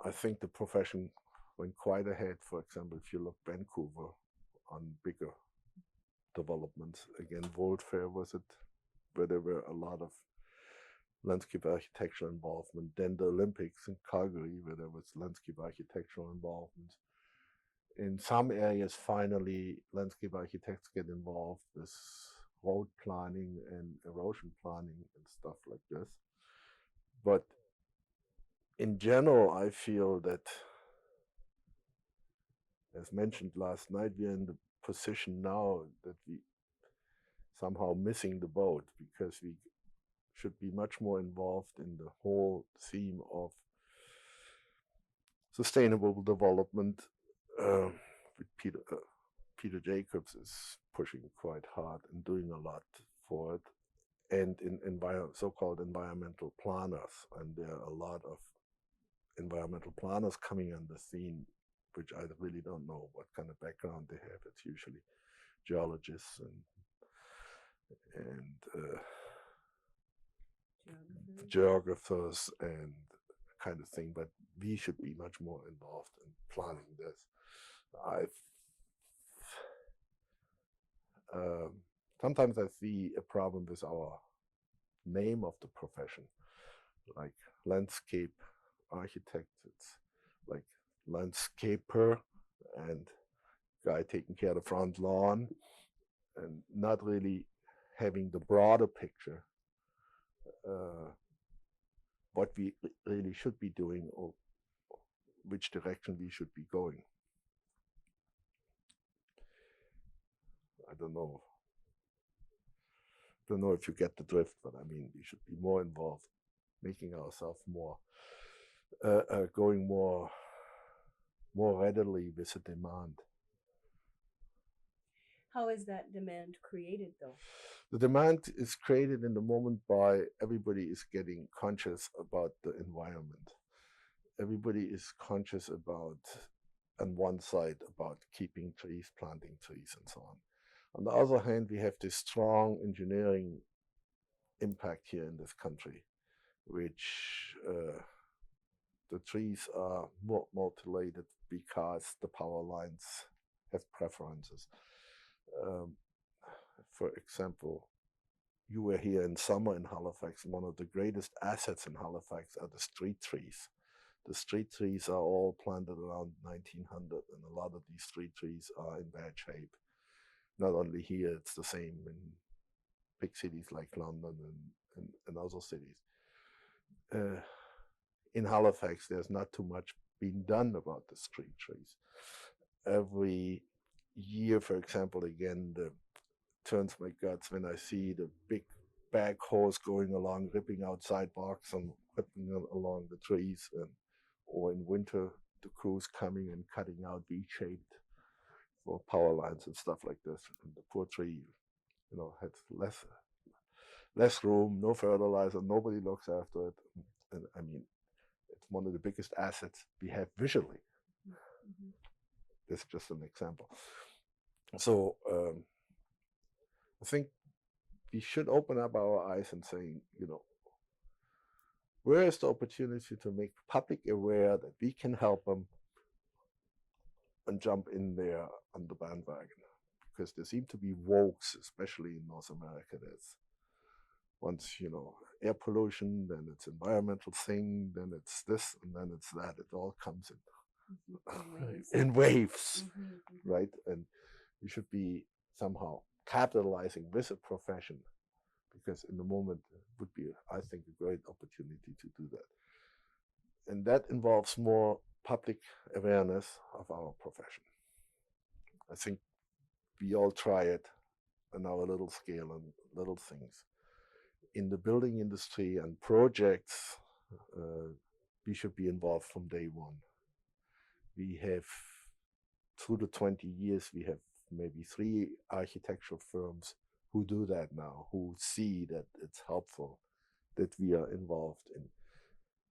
I think the profession went quite ahead. For example, if you look Vancouver on bigger developments, again, World Fair was it, where there were a lot of landscape architectural involvement. Then the Olympics in Calgary, where there was landscape architectural involvement. In some areas, finally, landscape architects get involved with road planning and erosion planning and stuff like this. But in general, I feel that, as mentioned last night, we are in the position now that we somehow missing the boat, because we should be much more involved in the whole theme of sustainable development. Peter Jacobs is pushing quite hard and doing a lot for it, and in so-called environmental planners, and there are a lot of environmental planners coming on the scene, which I really don't know what kind of background they have. It's usually geologists and geographers and kind of thing, but we should be much more involved in planning this. Sometimes I see a problem with our name of the profession, like landscape architect. It's like landscaper and guy taking care of the front lawn, and not really having the broader picture, what we really should be doing or which direction we should be going. I don't know if you get the drift, but I mean, we should be more involved, making ourselves more, going more readily with the demand. How is that demand created, though? The demand is created in the moment by everybody is getting conscious about the environment. Everybody is conscious about on one side about keeping trees, planting trees, and so on. On the other hand, we have this strong engineering impact here in this country, which the trees are more mutilated because the power lines have preferences. For example, you were here in summer in Halifax. One of the greatest assets in Halifax are the street trees. The street trees are all planted around 1900, and a lot of these street trees are in bad shape. Not only here, it's the same in big cities like London and other cities. In Halifax, there's not too much being done about the street trees. Every year, for example, again, it turns my guts when I see the big backhoes going along, ripping out sidewalks and ripping along the trees, or in winter, the crews coming and cutting out V-shaped for power lines and stuff like this. And the poor tree, had less room, no fertilizer, nobody looks after it. And I mean, it's one of the biggest assets we have visually. Mm-hmm. This is just an example. So I think we should open up our eyes and saying, where is the opportunity to make the public aware that we can help them and jump in there on the bandwagon? Because there seem to be wokes, especially in North America. There's once, air pollution, then it's environmental thing, then it's this, and then it's that. It all comes in waves, right? And you should be somehow capitalizing with a profession, because in the moment it would be, I think, a great opportunity to do that. And that involves more public awareness of our profession. I think we all try it on our little scale and little things. In the building industry and projects, we should be involved from day one. We have, through the 20 years, we have maybe 3 architectural firms who do that now, who see that it's helpful that we are involved in,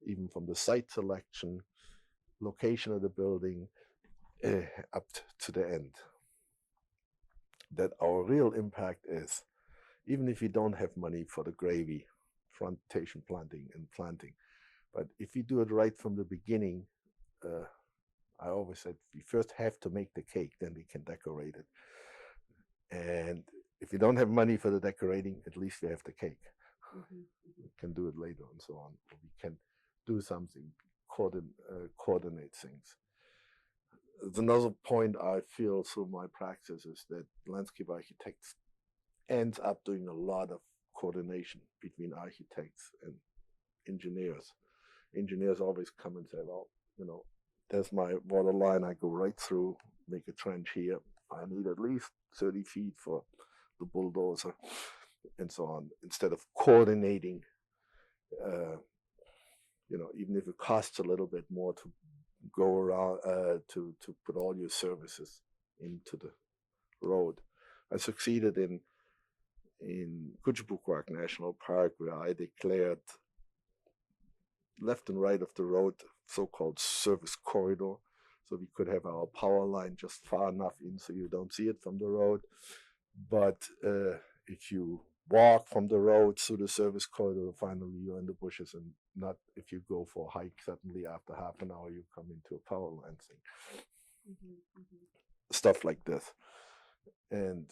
even from the site selection, location of the building, up to the end. That our real impact is, even if we don't have money for the gravy, frontation planting and planting, but if we do it right from the beginning, I always said we first have to make the cake, then we can decorate it. And if we don't have money for the decorating, at least we have the cake. Mm-hmm. We can do it later and so on. We can do something, coordinate things. Another point I feel through my practice is that landscape architects ends up doing a lot of coordination between architects and engineers. Engineers always come and say, well, there's my water line, I go right through, make a trench here. I need at least 30 feet for the bulldozer, and so on, instead of coordinating, even if it costs a little bit more to go around, to put all your services into the road. I succeeded in Kutchipukwak National Park, where I declared left and right of the road so-called service corridor, so we could have our power line just far enough in so you don't see it from the road. But if you walk from the road through the service corridor, finally you're in the bushes, and not if you go for a hike, suddenly after half an hour you come into a power line thing. Mm-hmm, mm-hmm. Stuff like this. And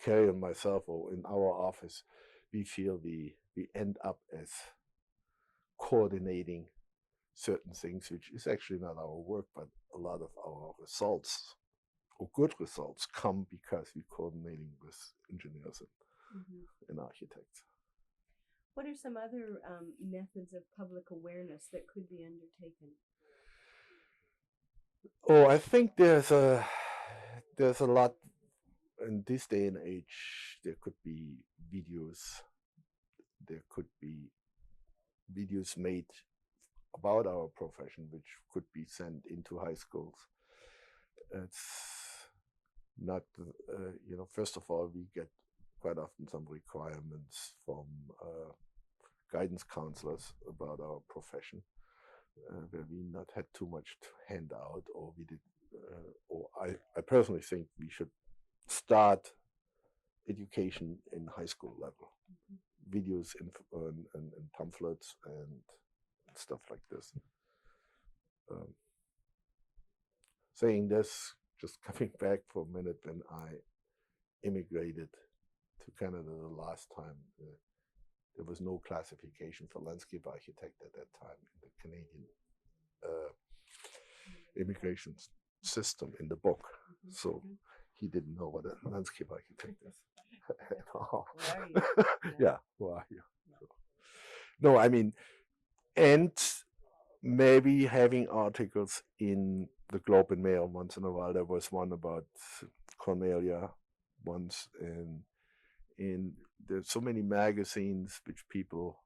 Carrie and myself, or in our office, we feel we end up as coordinating certain things, which is actually not our work, but a lot of our results, or good results, come because we're coordinating with engineers and architects. What are some other methods of public awareness that could be undertaken? Oh, I think there's a lot. In this day and age, there could be videos. There could be videos made about our profession, which could be sent into high schools. It's not, first of all, we get quite often some requirements from guidance counselors about our profession. where we not had too much to hand out, or we did, or I personally think we should start education in high school level, videos and pamphlets and stuff like this. Saying this, just coming back for a minute, when I immigrated to Canada the last time, there was no classification for landscape architect at that time in the Canadian immigration system in the book. So he didn't know what a landscape architect is at all. Where are you? Yeah, who are you? No, I mean, and maybe having articles in the Globe and Mail once in a while. There was one about Cornelia once, and there's so many magazines which people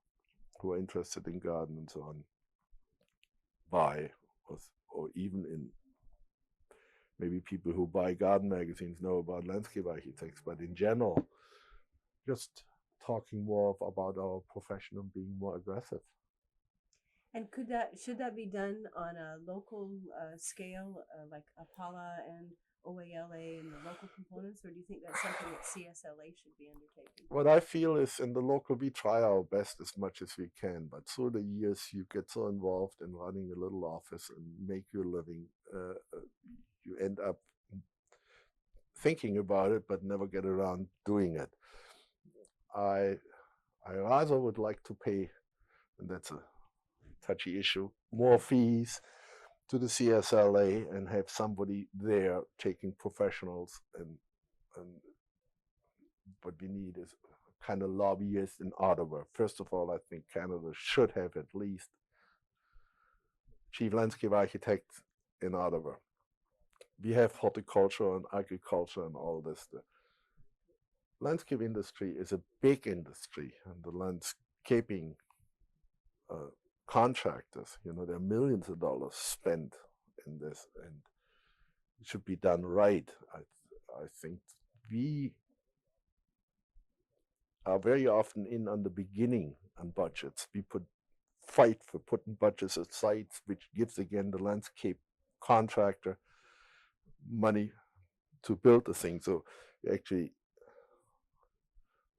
who are interested in garden and so on buy, or even in maybe people who buy garden magazines know about landscape architects, but in general, just talking more about our profession and being more aggressive. And should that be done on a local scale, like APALA and OALA and the local components, or do you think that's something that CSLA should be undertaking? What I feel is, in the local, we try our best as much as we can, but through the years, you get so involved in running a little office and make your living, you end up thinking about it, but never get around doing it. I rather would like to pay, and that's a touchy issue, more fees to the CSLA and have somebody there taking professionals, and what we need is a kind of lobbyist in Ottawa. First of all, I think Canada should have at least chief landscape architect in Ottawa. We have horticulture and agriculture and all this. The landscape industry is a big industry, and the landscaping contractors, there are millions of dollars spent in this, and it should be done right. I think we are very often in on the beginning on budgets. We fight for putting budgets aside, which gives again the landscape contractor money to build the thing. So actually,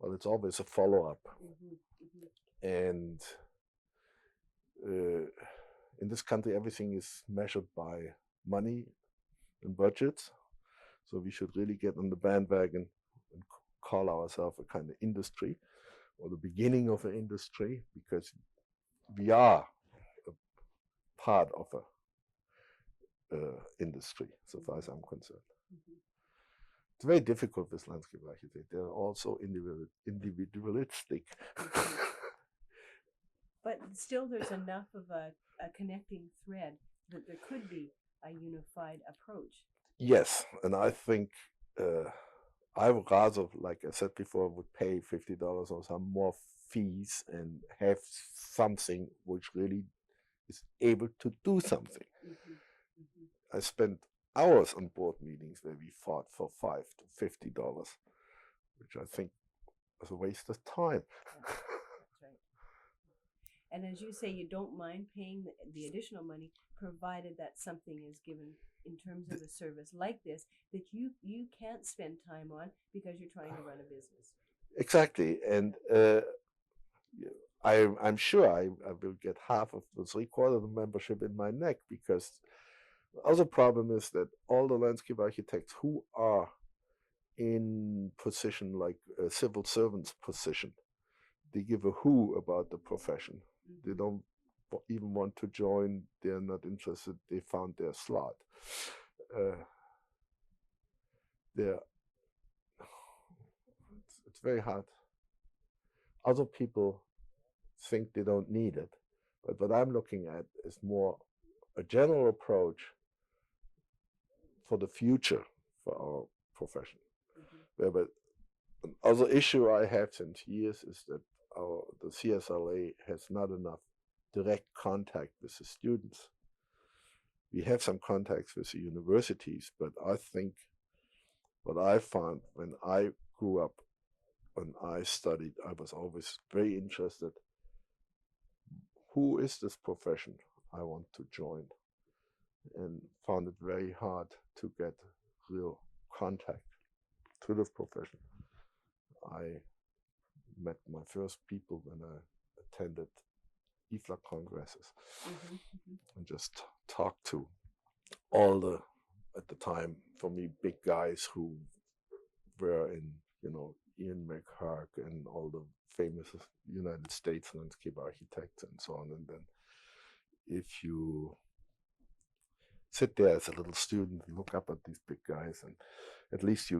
well, it's always a follow-up. And in this country, everything is measured by money and budgets. So we should really get on the bandwagon and call ourselves a kind of industry, or the beginning of an industry, because we are a part of a industry, so far as I'm concerned. It's very difficult with landscape architects. They're also individualistic. But still, there's enough of a connecting thread that there could be a unified approach. Yes, and I think I would rather, like I said before, would pay $50 or some more fees and have something which really is able to do something. I spent hours on board meetings where we fought for $5 to $50, which I think was a waste of time. That's right. And as you say, you don't mind paying the additional money, provided that something is given in terms of a service like this that you can't spend time on because you're trying to run a business. Exactly, and I'm sure I will get half of the 3/4 of the membership in my neck, because the other problem is that all the landscape architects who are in position like a civil servant's position, they give a who about the profession. They don't even want to join. They're not interested. They found their slot. It's very hard. Other people think they don't need it, but what I'm looking at is more a general approach for the future for our profession. But another issue I have since years is that the CSLA has not enough direct contact with the students. We have some contacts with the universities, but I think what I found when I grew up, when I studied, I was always very interested. Who is this profession? I want to join, and found it very hard to get real contact to the profession. I met my first people when I attended IFLA congresses and just talked to all the, at the time, for me, big guys who were in, Ian McHarg and all the famous United States landscape architects and so on. And then if you sit there as a little student and look up at these big guys, and at least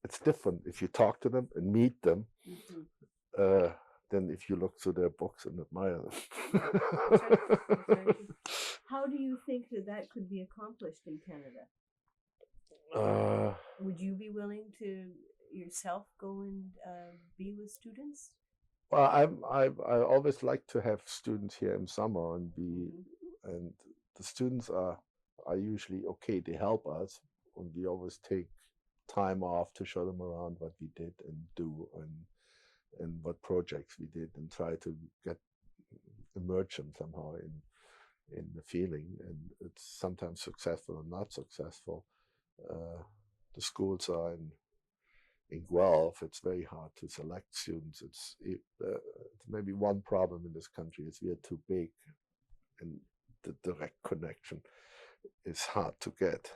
it's different if you talk to them and meet them than if you look through their books and admire them. That's right. That's right. How do you think that could be accomplished in Canada? Would you be willing to yourself go and be with students? Well, I always like to have students here in summer and and the students are usually okay. They help us, and we always take time off to show them around what we did and do and what projects we did, and try to immerse them somehow in the feeling. And it's sometimes successful and not successful. The schools are in Guelph. It's very hard to select students. It's maybe one problem in this country is we are too big, and the direct connection is hard to get.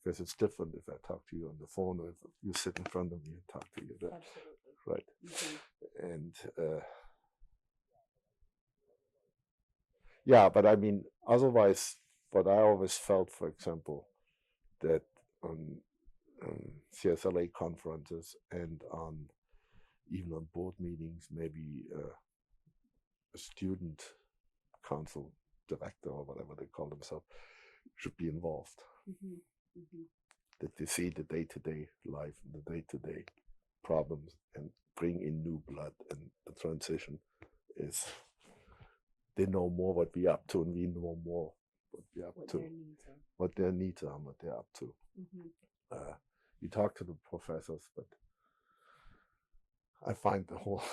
Because it's different if I talk to you on the phone or if you sit in front of me and talk to you. Absolutely. Right. And yeah, but I mean, otherwise, what I always felt, for example, that on CSLA conferences and even on board meetings, maybe a student council director or whatever they call themselves should be involved. That they see the day-to-day life and the day-to-day problems and bring in new blood, and the transition is they know more what we're up to, and we know more what we're up to, what their needs are, and what they're up to. We talk to the professors, but I find the whole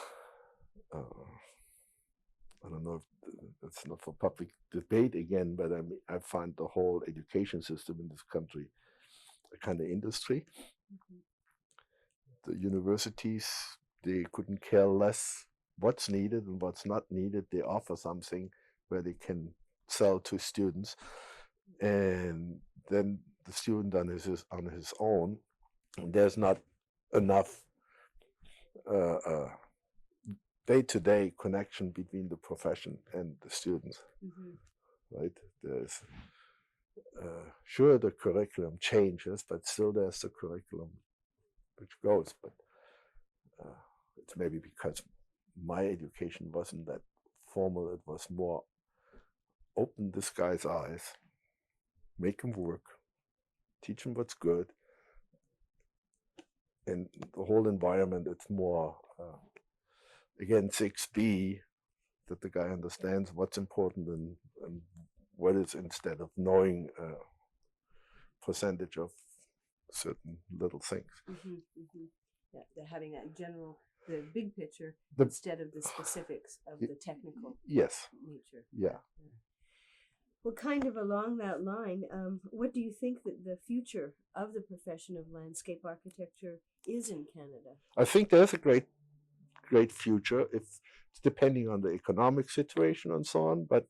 I don't know if that's not for public debate again, but I find the whole education system in this country a kind of industry. The universities, they couldn't care less what's needed and what's not needed. They offer something where they can sell to students, and then the student on his own, there's not enough day-to-day connection between the profession and the students. Right? There's sure the curriculum changes, but still there's the curriculum which goes. But it's maybe because my education wasn't that formal. It was more open this guy's eyes, make him work, teach him what's good, and the whole environment. It's more again 6B, that the guy understands what's important and what is, instead of knowing a percentage of certain little things. Yeah, they're having that general, the big picture instead of the specifics of the technical nature. Yeah. Well, kind of along that line, what do you think that the future of the profession of landscape architecture is in Canada? I think there's a great future. It's depending on the economic situation and so on, but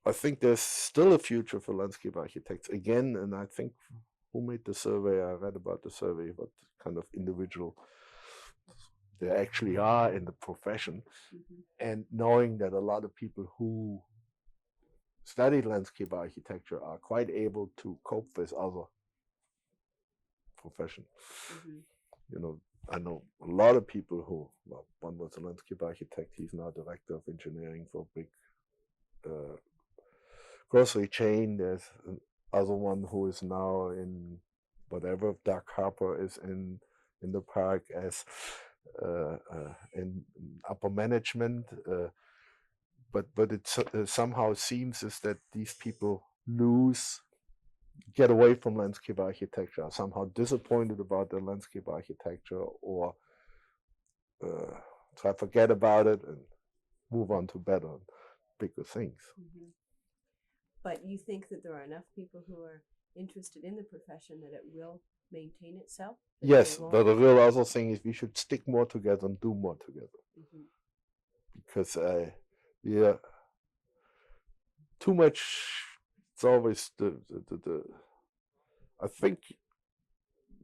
I think there's still a future for landscape architects again. And I think who made the survey? I read about the survey, what kind of individual there actually are in the profession, and knowing that a lot of people who study landscape architecture are quite able to cope with other professions. I know a lot of people who, well, one was a landscape architect, he's now director of engineering for a big grocery chain. There's another one who is now in whatever, Doug Harper is in the park as in upper management. But it somehow seems is that these people get away from landscape architecture, are somehow disappointed about their landscape architecture, or try to forget about it and move on to better, bigger things. Mm-hmm. But you think that there are enough people who are interested in the profession that it will maintain itself? Yes, but the real other thing is we should stick more together and do more together. Mm-hmm. Because yeah, too much. It's always the. I think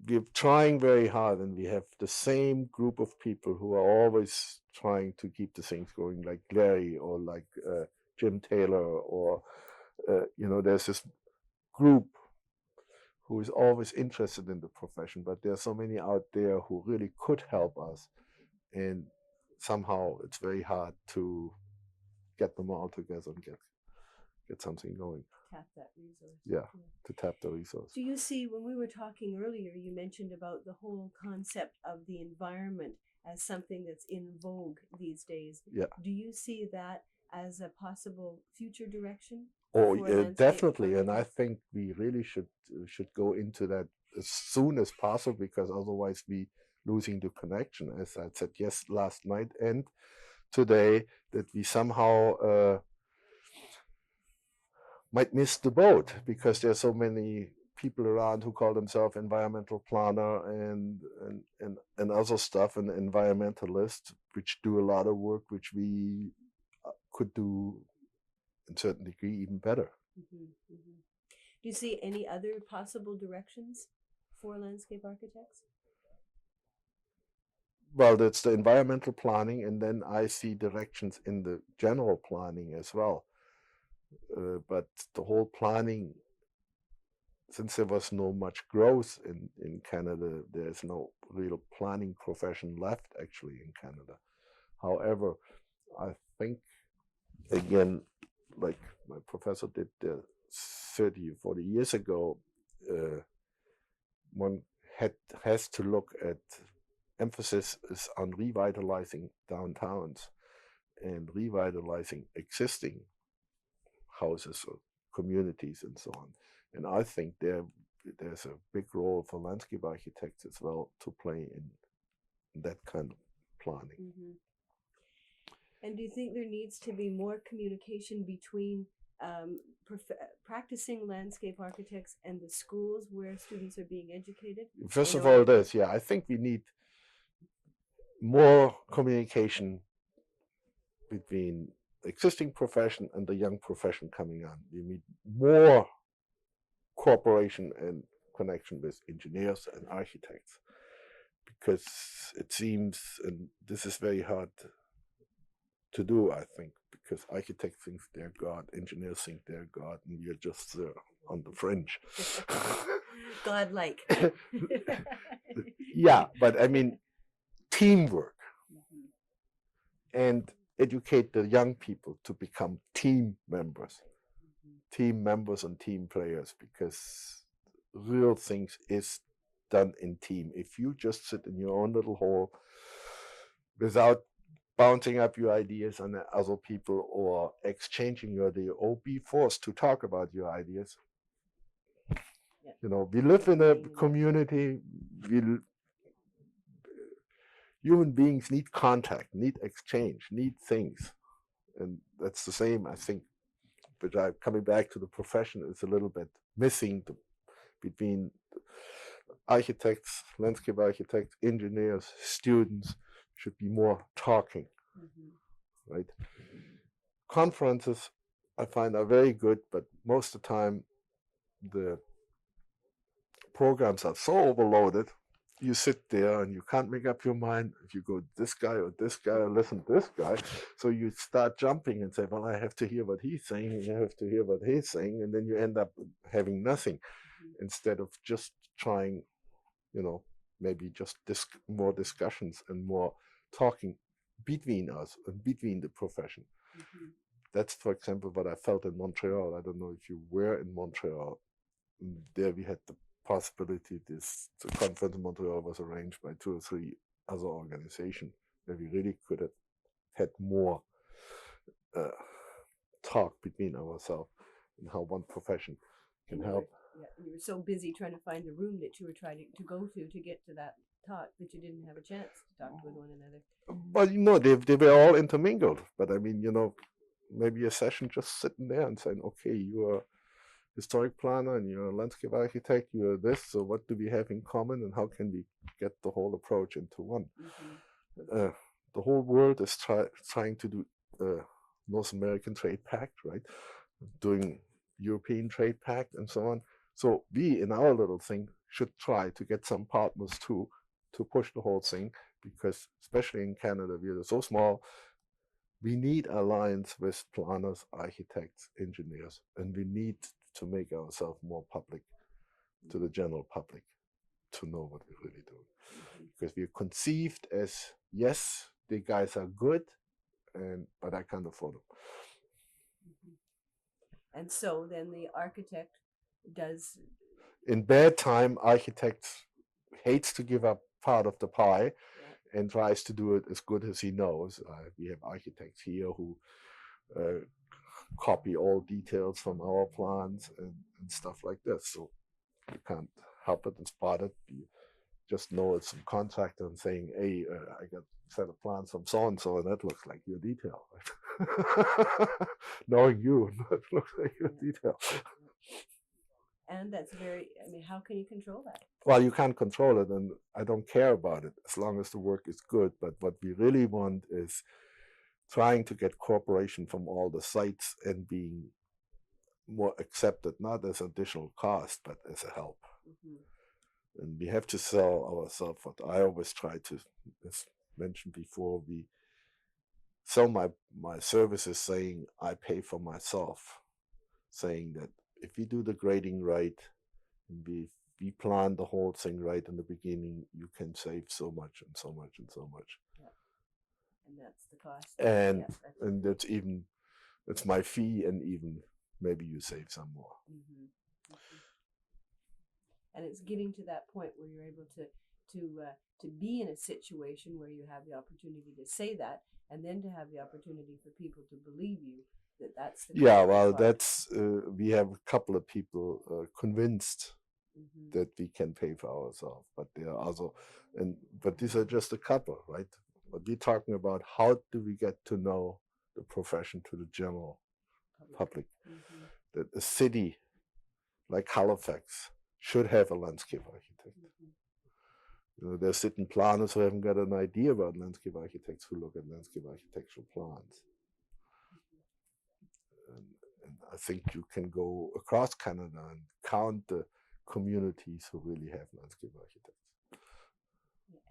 we're trying very hard, and we have the same group of people who are always trying to keep the things going, like Larry or like Jim Taylor, or there's this group who is always interested in the profession, but there are so many out there who really could help us, and somehow it's very hard to get them all together and get something going. Tap that resource. Yeah, to tap the resource. Do you see, when we were talking earlier, you mentioned about the whole concept of the environment as something that's in vogue these days. Yeah. Do you see that as a possible future direction? Oh, definitely, and I think we really should go into that as soon as possible, because otherwise we losing the connection, as I said last night and today, that we somehow might miss the boat, because there's so many people around who call themselves environmental planner and other stuff, and environmentalists, which do a lot of work which we could do in a certain degree even better. Mm-hmm, mm-hmm. Do you see any other possible directions for landscape architects? Well, that's the environmental planning, and then I see directions in the general planning as well. But the whole planning, since there was no much growth in Canada, there's no real planning profession left actually in Canada. However, I think, again, like my professor did 30 or 40 years ago, one has to look at, emphasis is on revitalizing downtowns and revitalizing existing houses or communities and so on. And I think there's a big role for landscape architects as well to play in that kind of planning. Mm-hmm. And do you think there needs to be more communication between practicing landscape architects and the schools where students are being educated? First of all, I think we need more communication between existing profession and the young profession coming on. We need more cooperation and connection with engineers and architects, because it seems, and this is very hard to do, I think, because architects think they're God, engineers think they're God, and we are just on the fringe. God-like. Yeah, but I mean, teamwork, and educate the young people to become team members and team players, because real things is done in team. If you just sit in your own little hole without bouncing up your ideas on other people or exchanging your idea, or be forced to talk about your ideas. Yeah. We live in a community. Human beings need contact, need exchange, need things. And that's the same, I think, but I'm coming back to the profession, is a little bit missing between architects, landscape architects, engineers, students. Should be more talking, right? Conferences, I find, are very good, but most of the time the programs are so overloaded, you sit there and you can't make up your mind if you go this guy or listen to this guy. So you start jumping and say, well, I have to hear what he's saying, and you have to hear what he's saying, and then you end up having nothing, instead of just trying, maybe just more discussions and more talking between us and between the profession. That's, for example, what I felt in Montreal. I don't know if you were in Montreal. There we had the possibility, the conference in Montreal was arranged by 2 or 3 other organizations, where we really could have had more talk between ourselves and how one profession can help. Yeah, you were so busy trying to find the room that you were trying to go to get to that talk, that you didn't have a chance to talk with one another. But they were all intermingled. But I mean, maybe a session just sitting there and saying, okay, you're a historic planner and you're a landscape architect, you're this, so what do we have in common and how can we get the whole approach into one? The whole world is trying to do North American Trade Pact, right? Doing European Trade Pact and so on. So we, in our little thing, should try to get some partners too, to push the whole thing, because especially in Canada, we are so small. We need alliance with planners, architects, engineers, and we need to make ourselves more public to the general public to know what we're really doing. Because we're conceived as, yes, the guys are good, but I can't afford them. And so then the architect does. In bad time, architects hates to give up part of the pie and tries to do it as good as he knows. We have architects here who copy all details from our plans and stuff like this. So you can't help it and spot it. You just know it's some contractor and saying, hey, I got a set of plans from so-and-so and that looks like your detail. Right? Knowing you, that looks like your detail. And that's how can you control that? Well, you can't control it, and I don't care about it as long as the work is good. But what we really want is trying to get cooperation from all the sites and being more accepted, not as additional cost, but as a help. And we have to sell ourselves. What I always try to, as mentioned before, we sell my services saying I pay for myself, saying that if we do the grading right, and we plan the whole thing right in the beginning, you can save so much and so much and so much. And that's the cost. And that's my fee, and even maybe you save some more. And it's getting to that point where you're able to be in a situation where you have the opportunity to say that, and then to have the opportunity for people to believe you that that's the that's we have a couple of people convinced that we can pay for ourselves, but there are also, but these are just a couple, right? But we're talking about how do we get to know the profession to the general public. That a city like Halifax should have a landscape architect. There's sitting planners who haven't got an idea about landscape architects who look at landscape architectural plans. And I think you can go across Canada and count the communities who really have landscape architects.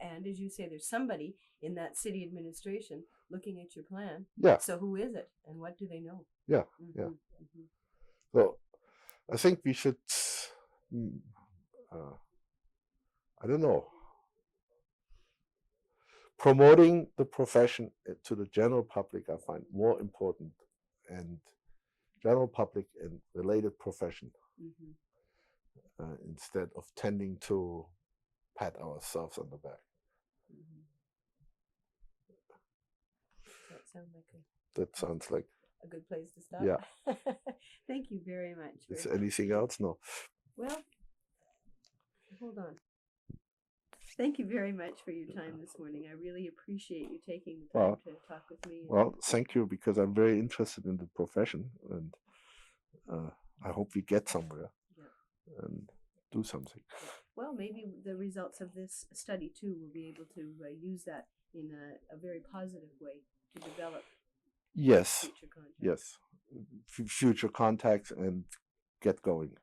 And as you say, there's somebody in that city administration looking at your plan. So who is it, and what do they know? So I think we should, I don't know, promoting the profession to the general public I find more important, and general public and related profession, instead of tending to pat ourselves on the back. That sounds like a good place to stop. Yeah. Thank you very much. Is anything else? No. Well, hold on. Thank you very much for your time this morning. I really appreciate you taking the time to talk with me. Well, thank you, because I'm very interested in the profession, and I hope we get somewhere and do something. Well, maybe the results of this study too will be able to use that in a very positive way to develop future contacts. Future contacts and get going.